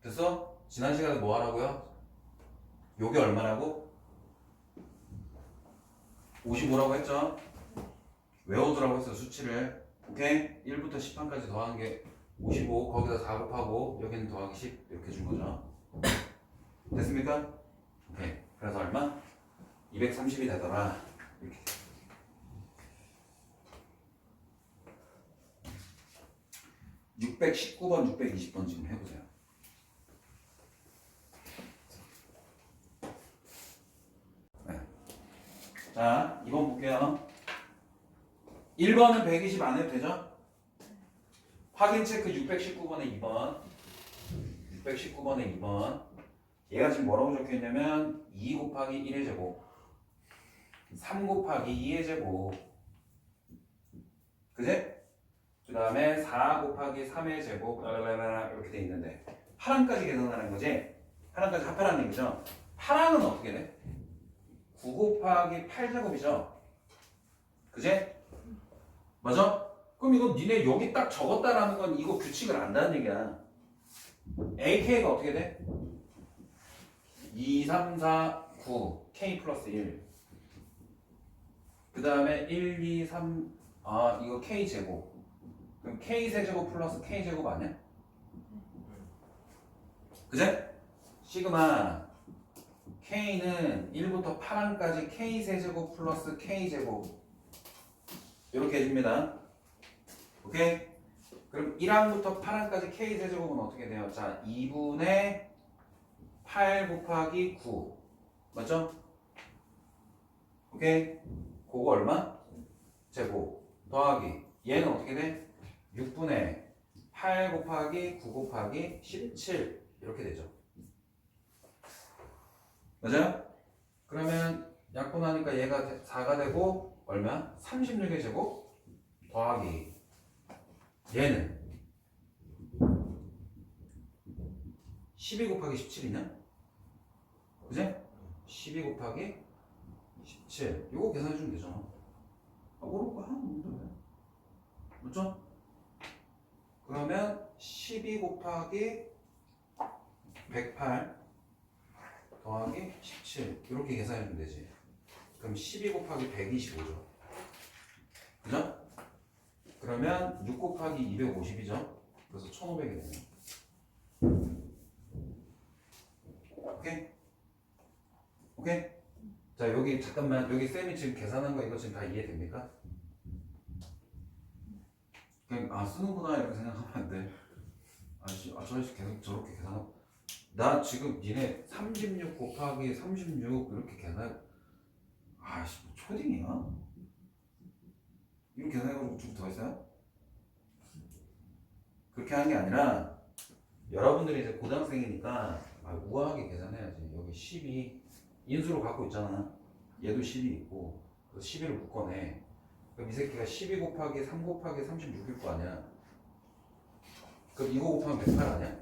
됐어? 지난 시간에 뭐 하라고요? 요게 얼마라고? 55라고 했죠? 외워두라고 했어 수치를. 오케이? 1부터 10판까지 더하는 게 55, 거기다 4 곱하고 여기는 더하기 10 이렇게 준 거죠. 됐습니까? 오케이. 그래서 얼마? 230이 되더라. 이렇게. (619번) 620번 지금 해보세요. 네. 자 2번 볼게요. 1번은 120 안 해도 되죠? 확인 체크 619번에 2번. 619번에 2번. 얘가 지금 뭐라고 적혀 있냐면 2 곱하기 1의 제곱 3 곱하기 2의 제곱 그제? 그 다음에 4 곱하기 3의 제곱 이렇게 돼 있는데 파랑까지 계산하는 거지? 파랑까지 합하라는 얘기죠? 파랑은 어떻게 돼? 9 곱하기 8제곱이죠? 그제? 맞아? 그럼 이거 니네 여기 딱 적었다라는 건 이거 규칙을 안다는 얘기야. AK가 어떻게 돼? 2, 3, 4, 9 K 플러스 1 그 다음에 1, 2, 3 이거 K 제곱 그럼 K 세제곱 플러스 K 제곱 아니야? 그제? 시그마 K는 1부터 8항까지 K 세제곱 플러스 K 제곱 이렇게 해줍니다. 오케이? 그럼 1항부터 8항까지 K 세제곱은 어떻게 돼요? 자 2분의 8 곱하기 9 맞죠? 오케이? 그거 얼마? 제곱 더하기 얘는 어떻게 돼? 6분의 8 곱하기 9 곱하기 17 이렇게 되죠. 맞아요? 그러면 약분하니까 얘가 4가 되고 얼마? 36의 제곱 더하기 얘는 12 곱하기 17이냐? 그지? 12 곱하기 17 이거 계산해주면 되잖아. 그렇죠? 그러면 12 곱하기 108 더하기 17 이렇게 계산해주면 되지. 그럼 12 곱하기 125죠. 그죠? 그러면 6 곱하기 250이죠. 그래서 1500이 되네요. 오케이? 오케이? 자 여기 잠깐만 여기 쌤이 지금 계산한 거 이거 지금 다 이해됩니까? 그냥 아 쓰는구나 이렇게 생각하면 안 돼. 저 아저씨 계속 저렇게 계산하고 나 지금 니네 36 곱하기 36 이렇게 계산 아씨 뭐 초딩이야? 이렇게 계산해가지고 좀 더 했어요? 그렇게 하는 게 아니라 여러분들이 이제 고등학생이니까 우아하게 계산해야지. 여기 12 인수로 갖고 있잖아. 얘도 10이 있고 그래서 12를 묶어내. 그럼 이 새끼가 12 곱하기 3 곱하기 36일 거 아니야. 그럼 이거 곱하면 108 아니야?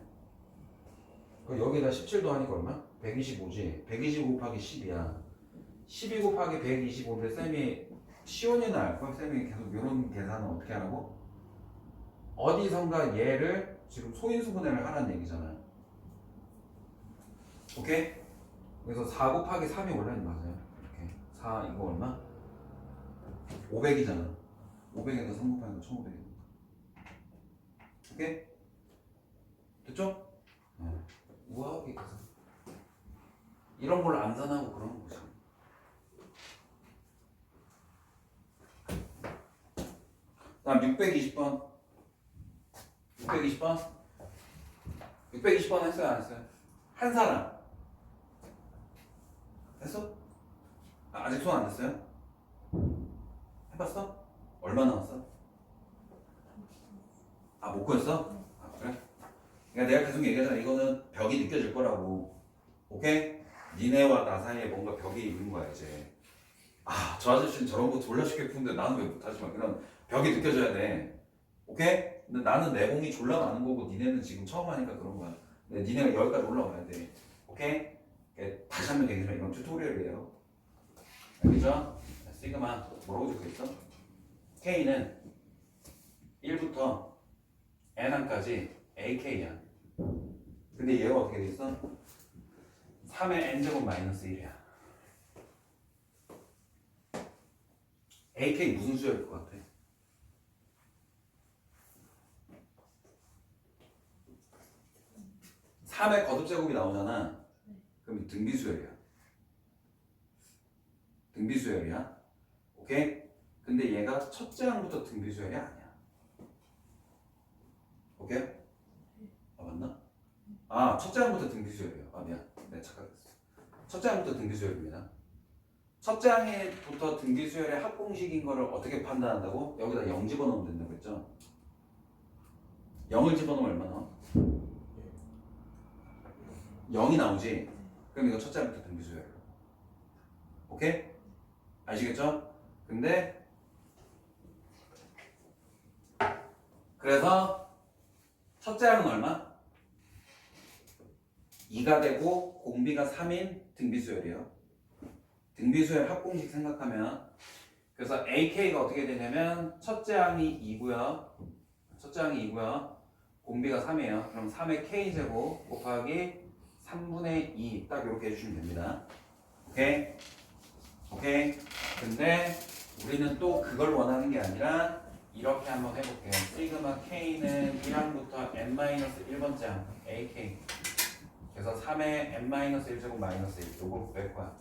그럼 여기다 17도 하니까 얼마? 125지. 125 곱하기 10이야. 12 곱하기 125인데 쌤이 시온이는 알걸? 쌤이 계속 이런 계산은 어떻게 하라고? 어디선가 얘를 지금 소인수분해를 하라는 얘기잖아. 오케이? 그래서 4 곱하기 3이 원래는 맞아요. 이렇게 4 이거 얼마? 500이잖아. 500에서 3 곱하니까 1500이니까. 오케이? 됐죠? 우아하게 계산. 이런 걸 암산하고 그러는 거지. 다음 620번. 620번? 620번 했어요? 안 했어요? 한 사람. 했어? 아직 손 안 댔어요? 해봤어? 얼마 남았어? 못 구했어? 그래? 그러니까 내가 계속 얘기하잖아. 이거는 벽이 느껴질 거라고. 오케이? 니네와 나 사이에 뭔가 벽이 있는 거야 이제. 저 아저씨는 저런 거 졸라 쉽게 푸는데 나는 왜 못하지? 막 이런 벽이 느껴져야 돼. 오케이? 근데 나는 내공이 졸라 많은 거고 니네는 지금 처음 하니까 그런 거야. 근데 니네가 여기까지 올라와야 돼. 오케이? 다시 한번 얘기해주면 이건 튜토리얼이에요. 알겠죠? 시그마 뭐라고 적혀있어? K는 1부터 N항까지 AK야. 근데 얘가 어떻게 돼있어? 3의 N제곱 마이너스 1이야. AK 무슨 수열일 것 같아? 3의 거듭제곱이 나오잖아. 그럼 등비수열이야. 등비수열이야. 오케이? 근데 얘가 첫째 항부터 등비수열이 아니야. 오케이? 맞나? 첫째 항부터 등비수열이야. 미안. 내가 착각했어. 첫째 항부터 등비수열입니다. 첫째 항부터 등비수열의 합공식인 거를 어떻게 판단한다고? 여기다 0 집어넣으면 된다고 했죠? 0을 집어넣으면 얼마 나와? 0이 나오지? 그럼 이거 첫째 항부터 등비수열이야. 오케이? 아시겠죠? 근데 그래서 첫째 항은 얼마? 2가 되고 공비가 3인 등비수열이에요. 등비수열 합공식 생각하면 그래서 AK가 어떻게 되냐면 첫째 항이 2고요. 첫째 항이 2고요. 공비가 3이에요. 그럼 3의 K제곱 곱하기 3분의 2 딱 이렇게 해주시면 됩니다. 오케이? 오케이? 근데 우리는 또 그걸 원하는 게 아니라 이렇게 한번 해볼게요. 시그마 K는 1항부터 n-1번째 항 AK 그래서 3의 n-1제곱 마이너스 1 요거 뺄 거야.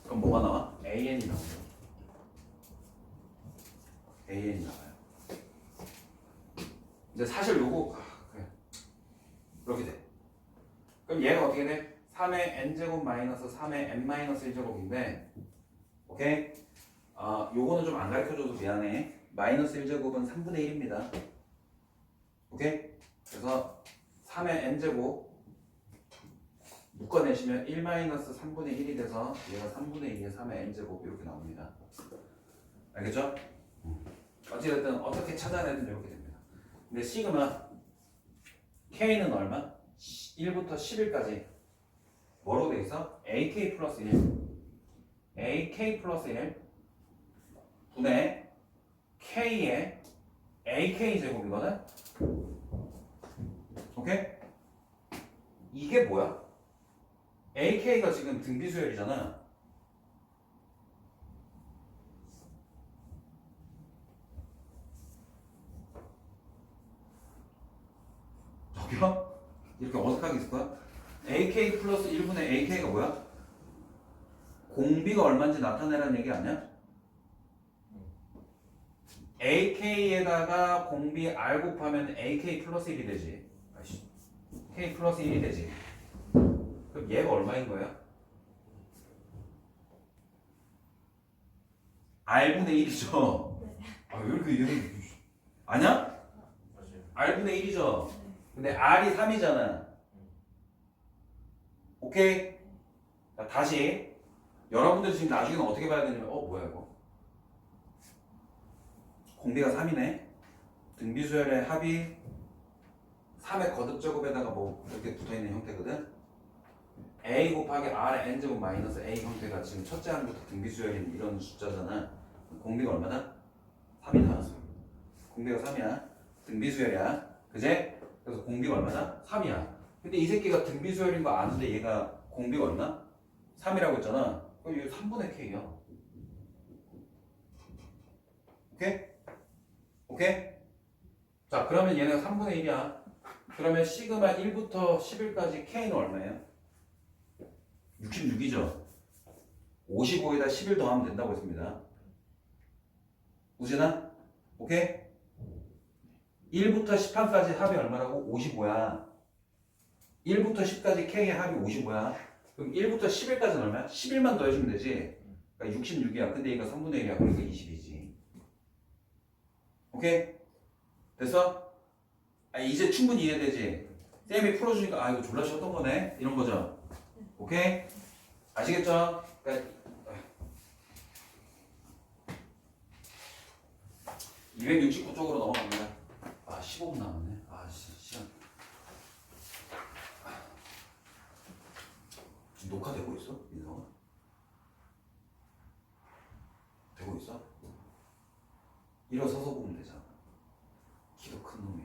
그럼 뭐가 나와? AN이 나오죠. AN이 나와요. 근데 사실 요거 그래. 이렇게 돼. 그럼 얘가 어떻게 돼? 3의 n제곱 마이너스 3의 n-1제곱인데 오케이? 요거는 좀 안 가르쳐줘도 미안해. 마이너스 1제곱은 3분의 1입니다. 오케이? 그래서 3의 n제곱 묶어내시면 1-3분의 1이 돼서 얘가 3분의 2의 3의 n제곱 이렇게 나옵니다. 알겠죠? 어찌됐든 어떻게 찾아내든 이렇게 됩니다. 근데 시그마 K는 얼마? 1부터 11까지 뭐로 돼 있어? AK 플러스 1 AK 플러스 1 분의 K의 AK 제곱이거든. 오케이? 이게 뭐야? AK가 지금 등비수열이잖아. 저기요? 이렇게 어색하게 있을 거야? AK 플러스 1분의 AK가 뭐야? 공비가 얼마인지 나타내라는 얘기 아니야? AK에다가 공비 R 곱하면 AK 플러스 1이 되지. 아이씨. K 플러스 1이 되지. 그럼 얘가 얼마인 거야? R분의 1이죠. 아, 왜 이렇게 얘는 아니야? 맞아요. R분의 1이죠. 근데 R이 3이잖아. 오케이? 자, 다시 여러분들 지금 나중에는 어떻게 봐야 되냐면 뭐야 이거 공비가 3이네. 등비수열의 합이 3의 거듭제곱에다가 뭐 이렇게 붙어있는 형태거든. A 곱하기 R의 N제곱 마이너스 A 형태가 지금 첫째 항부터 등비수열인 이런 숫자잖아. 공비가 얼마다? 3이다. 공비가 3이야. 등비수열이야. 그제? 그래서 공비가 얼마다? 3이야. 근데 이 새끼가 등비수열인 거 아는데 얘가 공비가 얼마? 3이라고 했잖아. 그럼 이거 3분의 K야. 오케이? 오케이? 자, 그러면 얘네가 3분의 1이야. 그러면 시그마 1부터 11까지 K는 얼마예요? 66이죠. 55에다 11 더하면 된다고 했습니다. 우진아? 오케이? 1부터 18까지 합이 얼마라고? 55야. 1부터 10까지 K의 합이 55야. 그럼 1부터 11까지는 얼마야? 11만 더해주면 되지. 그러니까 66이야. 근데 얘가 3분의 1이야. 그러니까 20이지. 오케이? 됐어? 이제 충분히 이해되지? 쌤이 풀어주니까 이거 졸라 쉬웠던 거네? 이런 거죠? 오케이? 아시겠죠? 그러니까 269쪽으로 넘어갑니다. 15분 남았네. 시간. 지금 녹화되고 있어? 민성아? 되고 있어? 일어서서 보면 되잖아. 키도 큰 놈이.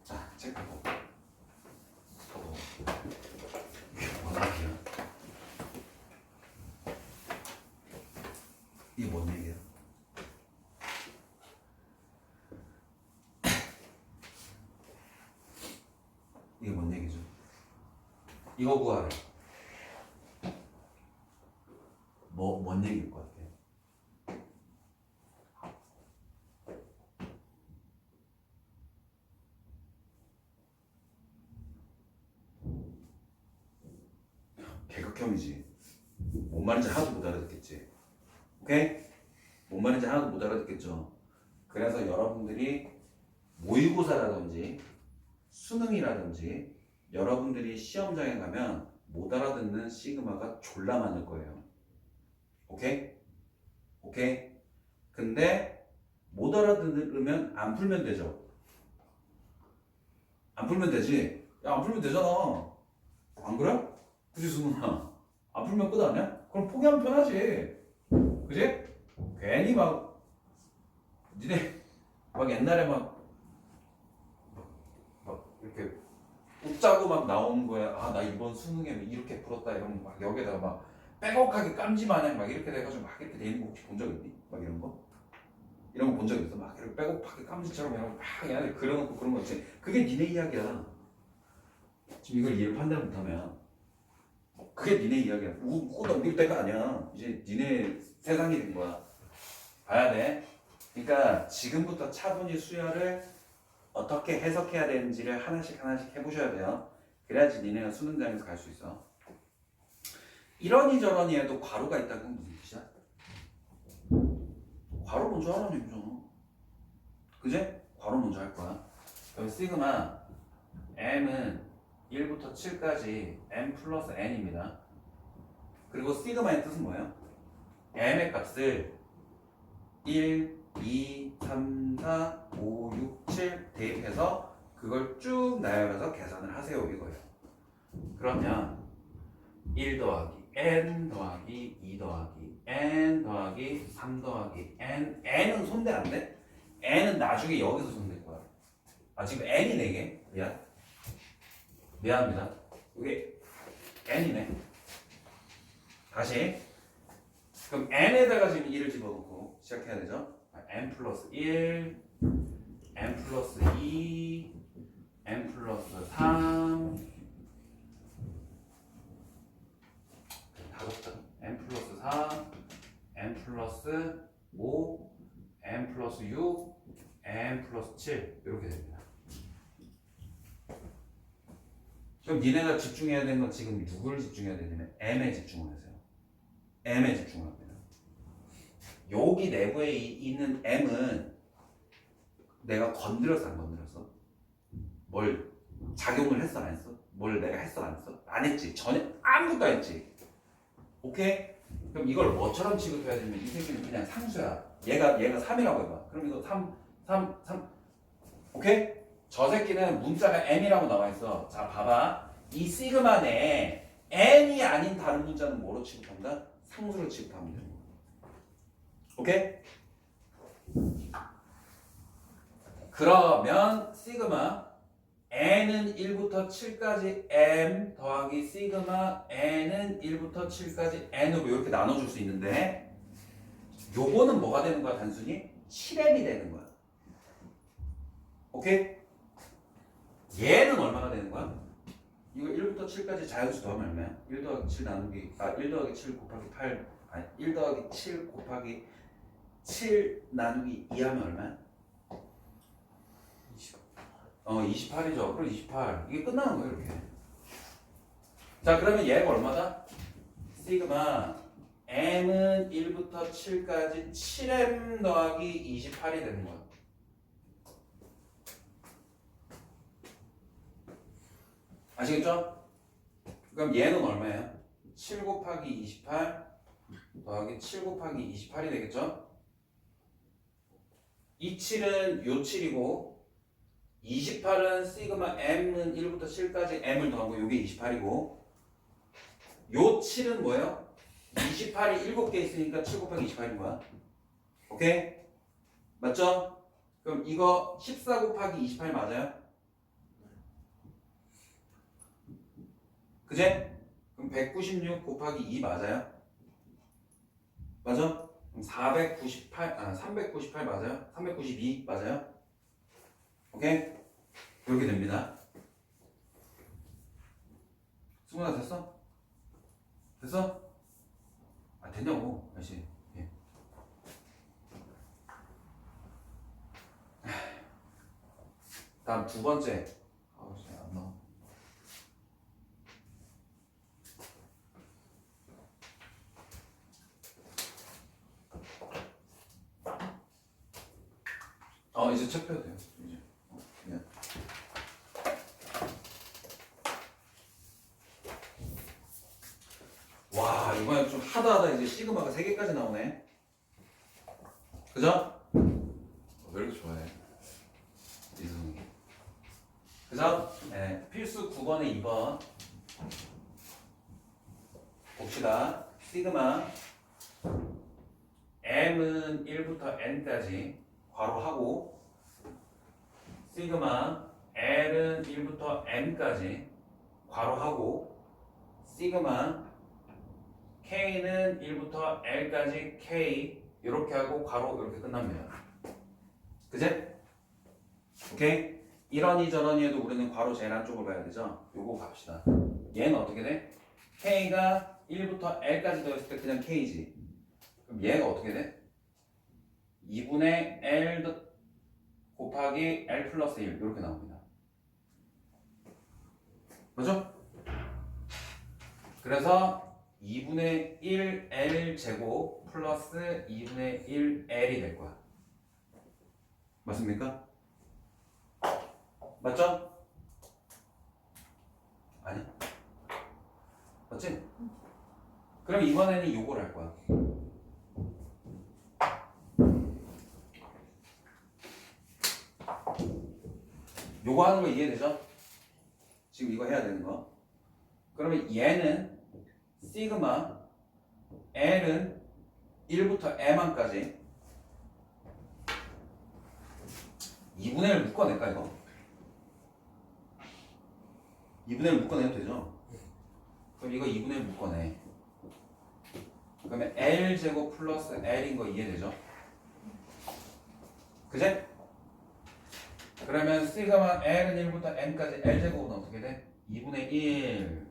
자, 책 보고. 이게 뭐야? 이게 뭔 얘기야? 이게 뭔 얘기죠? 이거 구하래. 뭔 얘기일 것 같아? 개극혐이지. 뭔 말인지 하나도 못 알아듣겠지. 오케이? 뭔 말인지 하나도 못 알아듣겠죠. 그래서 여러분들이 모의고사라든지 수능이라든지 여러분들이 시험장에 가면 못 알아듣는 시그마가 졸라 많을 거예요. 오케이? 오케이? 근데 못 알아들으면 안 풀면 되죠. 안 풀면 되지. 야, 안 풀면 되잖아. 안 그래? 그지, 수문아? 안 풀면 끝 아니야? 그럼 포기하면 편하지. 그지? 괜히 니네 옛날에 이렇게 웃자고 나오는 거야. 나 이번 수능에 이렇게 풀었다. 이러면 여기에다가 빼곡하게 깜지 마냥 이렇게 돼가지고 이렇게 돼 있는 거 혹시 본 적 있니? 이런 거? 이런 거 본 적 있어? 이렇게 빼곡하게 깜지처럼 그냥 그려놓고 그런 거 있지. 그게 니네 이야기야. 지금 이걸 이해를 판단을 못하면 그게 니네 이야기야. 웃고 넘길 때가 아니야. 이제 니네 세상이 된 거야. 봐야 돼. 그러니까 지금부터 차분히 수열을 어떻게 해석해야 되는지를 하나씩 해보셔야 돼요. 그래야지 니네가 수능장에서 갈 수 있어. 이러니 저러니 해도 괄호가 있다는 건 무슨 뜻이야? 괄호 먼저 하라는 얘기잖아. 그제? 괄호 먼저 할 거야. 그럼 시그마 m은 1부터 7까지 m 플러스 n입니다. 그리고 시그마의 뜻은 뭐예요? m의 값을 1, 2, 3, 4, 5, 6, 7 대입해서 그걸 쭉 나열해서 계산을 하세요 이거예요. 그러면 1 더하기 n 더하기 2 더하기 n 더하기 3 더하기 n은 손대 안 돼? n은 나중에 여기서 손댈 거야. 아 지금 n이 4개? 미안합니다. 이게 n이네. 다시 그럼 n에다가 지금 2를 집어넣고 시작해야 되죠. n 플러스 1 n 플러스 2 n 플러스 3 다 적다. n 플러스 4 n 플러스 5 n 플러스 6 n 플러스 7 이렇게 됩니다. 그럼 니네가 집중해야 되는 건 지금 누구를 집중해야 되냐면 m에 집중을 하세요. m에 집중을 합니다. 여기 내부에 있는 m은 내가 건드렸어 안 건드렸어? 뭘 작용을 했어 안 했어? 뭘 내가 했어 안 했어? 안 했지. 전혀 아무것도 안 했지. 오케이? 그럼 이걸 뭐처럼 취급해야 되냐면 이 새끼는 그냥 상수야. 얘가 3이라고 해봐. 그럼 이거 3 오케이? 저 새끼는 문자가 m이라고 나와 있어. 자 봐봐. 이 시그마 내에 n이 아닌 다른 문자는 뭐로 취급한다? 상수로 취급하면 되는 거야. 오케이? 그러면 시그마 n은 1부터 7까지 m 더하기 시그마 n은 1부터 7까지 n으로 이렇게 나눠줄 수 있는데 요거는 뭐가 되는 거야? 단순히 7m이 되는 거야. 오케이? 얘는 얼마나 되는 거야? 이거 1부터 7까지 자연수 더하면 얼마야? 1 더하기 7 나누기 1 더하기 7 곱하기 8 아니 1 더하기 7 곱하기 7 나누기 2 하면 얼마야? 28이죠. 그럼 28 이게 끝나는 거예요 이렇게. 자 그러면 얘가 얼마다? 시그마 m은 1부터 7까지 7m 더하기 28이 되는 거야. 아시겠죠? 그럼 얘는 얼마예요? 7 곱하기 28 더하기 7 곱하기 28이 되겠죠? 이 7은 요 7이고 28은 시그마 m은 1부터 7까지 m을 더한 거 요게 28이고 요 7은 뭐예요? 28이 7개 있으니까 7 곱하기 28인 거야. 오케이? 맞죠? 그럼 이거 14 곱하기 28 맞아요? 그제? 그럼 196 곱하기 2 맞아요? 맞아? 그럼 398 맞아요? 392 맞아요? 오케이? 이렇게 됩니다. 승훈아 됐어? 됐어? 아 됐냐고 다시. 예. 다음 두 번째. 잘 안 나와. 이제 책 펴도 돼요. 이제. 그냥. 와 이번에 좀 하다 이제 시그마가 3개까지 나오네. 그죠? 왜 이렇게 좋아해? 이승훈이. 그죠? 네, 필수 9번에 2번 봅시다. 시그마 m은 1부터 n까지 괄호하고 시그마 l은 1부터 m까지 괄호하고 시그마 k는 1부터 l까지 k 이렇게 하고 괄호 이렇게 끝납니다. 그제? 오케이? 이러니 저러니 해도 우리는 괄호 제일 안쪽을 봐야 되죠? 요거 갑시다. 얘는 어떻게 돼? k가 1부터 l까지 더했을 때 그냥 k지. 그럼 얘가 어떻게 돼? 2분의 l 곱하기 l 플러스 1 이렇게 나옵니다. 맞죠? 그래서 2분의 1 l 제곱 플러스 2분의 1 l이 될 거야. 맞습니까? 맞죠? 아니? 맞지? 그럼 이번에는 요걸 할 거야. 요거 하는 거 이해되죠? 지금 이거 해야 되는 거. 그러면 얘는 시그마 L은 1부터 M까지 2분의 1 묶어낼까 이거? 2분의 1 묶어내도 되죠? 그럼 이거 2분의 1 묶어내. 그러면 L제곱 플러스 L인 거 이해되죠? 그제? 그러면 시그마 L은 1부터 M까지 L제곱은 어떻게 돼? 2분의 1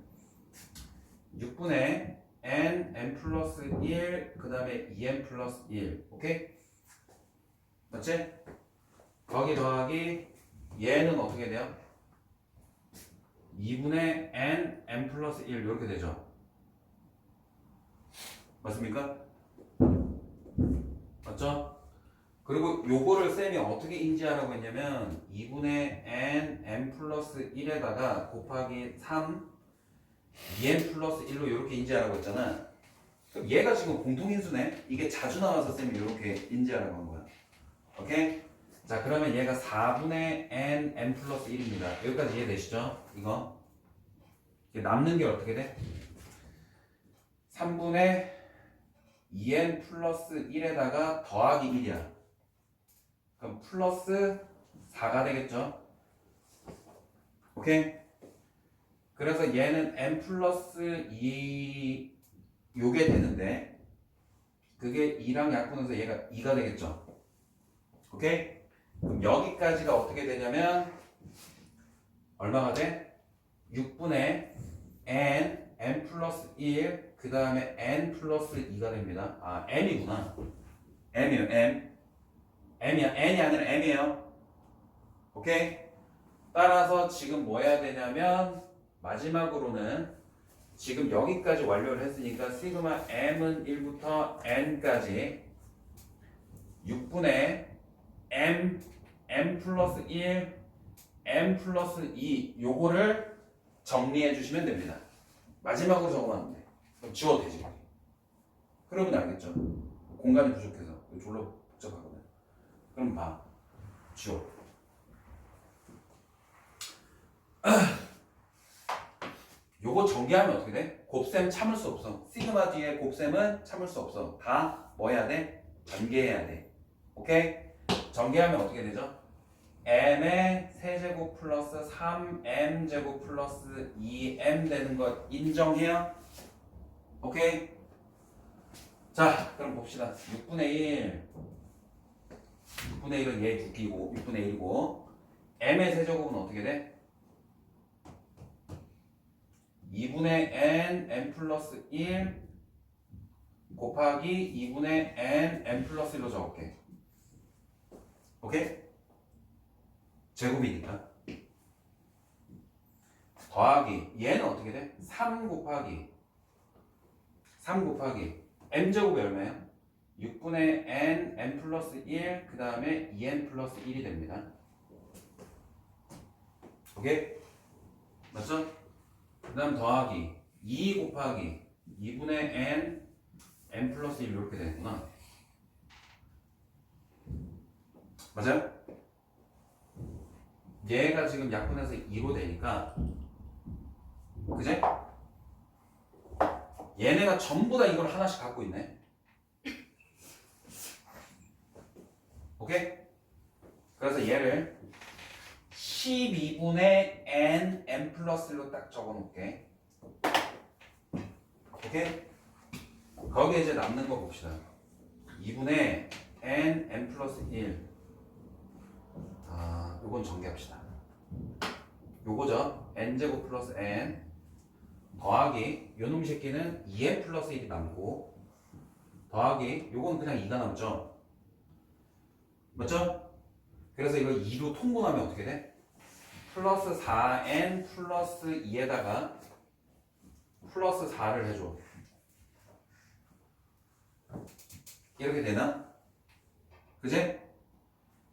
6분의 N 플러스 1 그 다음에 2N 플러스 1 오케이? 맞지? 거기 더하기 얘는 어떻게 돼요? 2분의 N 플러스 1 이렇게 되죠? 맞습니까? 맞죠? 그리고 요거를 쌤이 어떻게 인지하라고 했냐면 2분의 N 플러스 1에다가 곱하기 3 2N 플러스 1로 이렇게 인지하라고 했잖아. 그럼 얘가 지금 공통인수네? 이게 자주 나와서 쌤이 이렇게 인지하라고 한 거야. 오케이? 자 그러면 얘가 4분의 N 플러스 1입니다. 여기까지 이해되시죠? 이거 남는 게 어떻게 돼? 3분의 2N 플러스 1에다가 더하기 1이야. 그럼 플러스 4가 되겠죠? 오케이? 그래서 얘는 n 플러스 2 요게 되는데 그게 2랑 약분해서 얘가 2가 되겠죠? 오케이? 그럼 여기까지가 어떻게 되냐면 얼마가 돼? 6분의 n 플러스 1 그 다음에 n 플러스 2가 됩니다. 아 m이구나. m이에요 m. m이야. n이 아니라 m이에요. 오케이? 따라서 지금 뭐 해야 되냐면 마지막으로는 지금 여기까지 완료를 했으니까 시그마 m은 1부터 n까지 6분의 m 플러스 1 m 플러스 2 요거를 정리해 주시면 됩니다. 마지막으로 적어놨는데 그럼 지워도 되지. 그러면 알겠죠? 공간이 부족해서 졸라 복잡하거든. 그럼 봐. 지워. 요거 전개하면 어떻게 돼? 곱셈 참을 수 없어. 시그마 뒤에 곱셈은 참을 수 없어. 다 뭐 해야 돼? 전개해야 돼. 오케이? 전개하면 어떻게 되죠? m의 세제곱 플러스 3m제곱 플러스 2m 되는 거 인정해요? 오케이? 자 그럼 봅시다. 6분의 1 6분의 1은 얘 두기고 6분의 1이고 m의 세제곱은 어떻게 돼? 2분의 n 플러스 1 곱하기 2분의 n 플러스 1로 적을게. 오케이? 제곱이니까. 더하기 얘는 어떻게 돼? 3 곱하기 m제곱이 얼마예요? 6분의 n 플러스 1 그 다음에 2n 플러스 1이 됩니다. 오케이? 맞죠? 그 다음 더하기 2 곱하기 2분의 n 플러스 1 이렇게 되는구나. 맞아요? 얘가 지금 약분해서 2로 되니까 그제? 얘네가 전부 다 이걸 하나씩 갖고 있네. 오케이? 그래서 얘를 12분의 n 플러스 1로 딱 적어 놓을게. 오케이? 거기에 이제 남는 거 봅시다. 2분의 n 플러스 1. 아, 요건 전개합시다. 요거죠. n제곱 플러스 n 더하기 요놈 새끼는 2n 플러스 1이 남고 더하기 요건 그냥 2가 남죠. 맞죠? 그래서 이거 2로 통분하면 어떻게 돼? 플러스 4n 플러스 2에다가 플러스 4를 해줘. 이렇게 되나? 그지?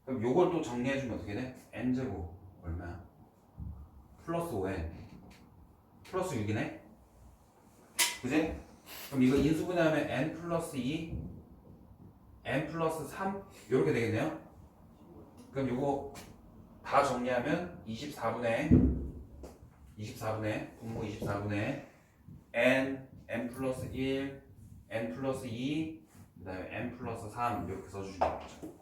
그럼 요걸 또 정리해주면 어떻게 돼? n제곱 얼마야? 플러스 5n 플러스 6이네? 그지? 그럼 이거 인수분해하면 n 플러스 2 n 플러스 3 요렇게 되겠네요? 그럼 요거 다 정리하면 24분의 분모 24분의 n 플러스 1, n 플러스 2, 그 다음에 n 플러스 3 이렇게 써주시면 되죠.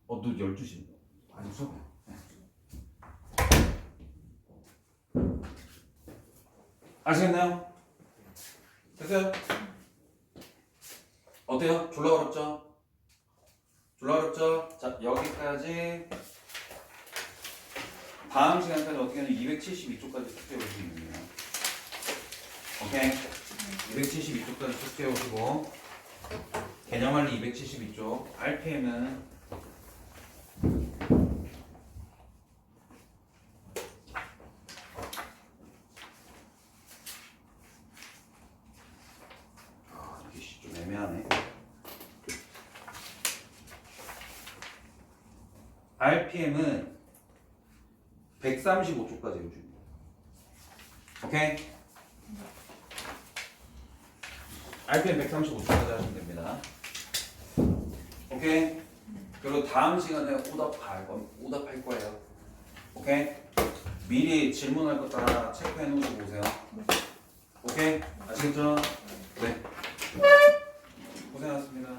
너 12시 아니 수업 아시겠나요? 됐어요? 어때요? 졸라 어렵죠? 졸라 어렵죠? 자 여기까지 다음 시간까지 어떻게 하면 272쪽까지 숙제해 오시면 됩니다. 오케이? 272쪽까지 숙제해 오시고 개념할리 272쪽 RPM은 이게 좀 애매하네. RPM은 135쪽까지 해줍니다. 오케이? RPM 135쪽까지 하시면 됩니다. 오케이? 그리고 다음 시간에 오답할 거예요. 오케이? 미리 질문할 거 다 체크해 놓으시고 오세요. 오케이? 아시겠죠? 네. 고생하셨습니다.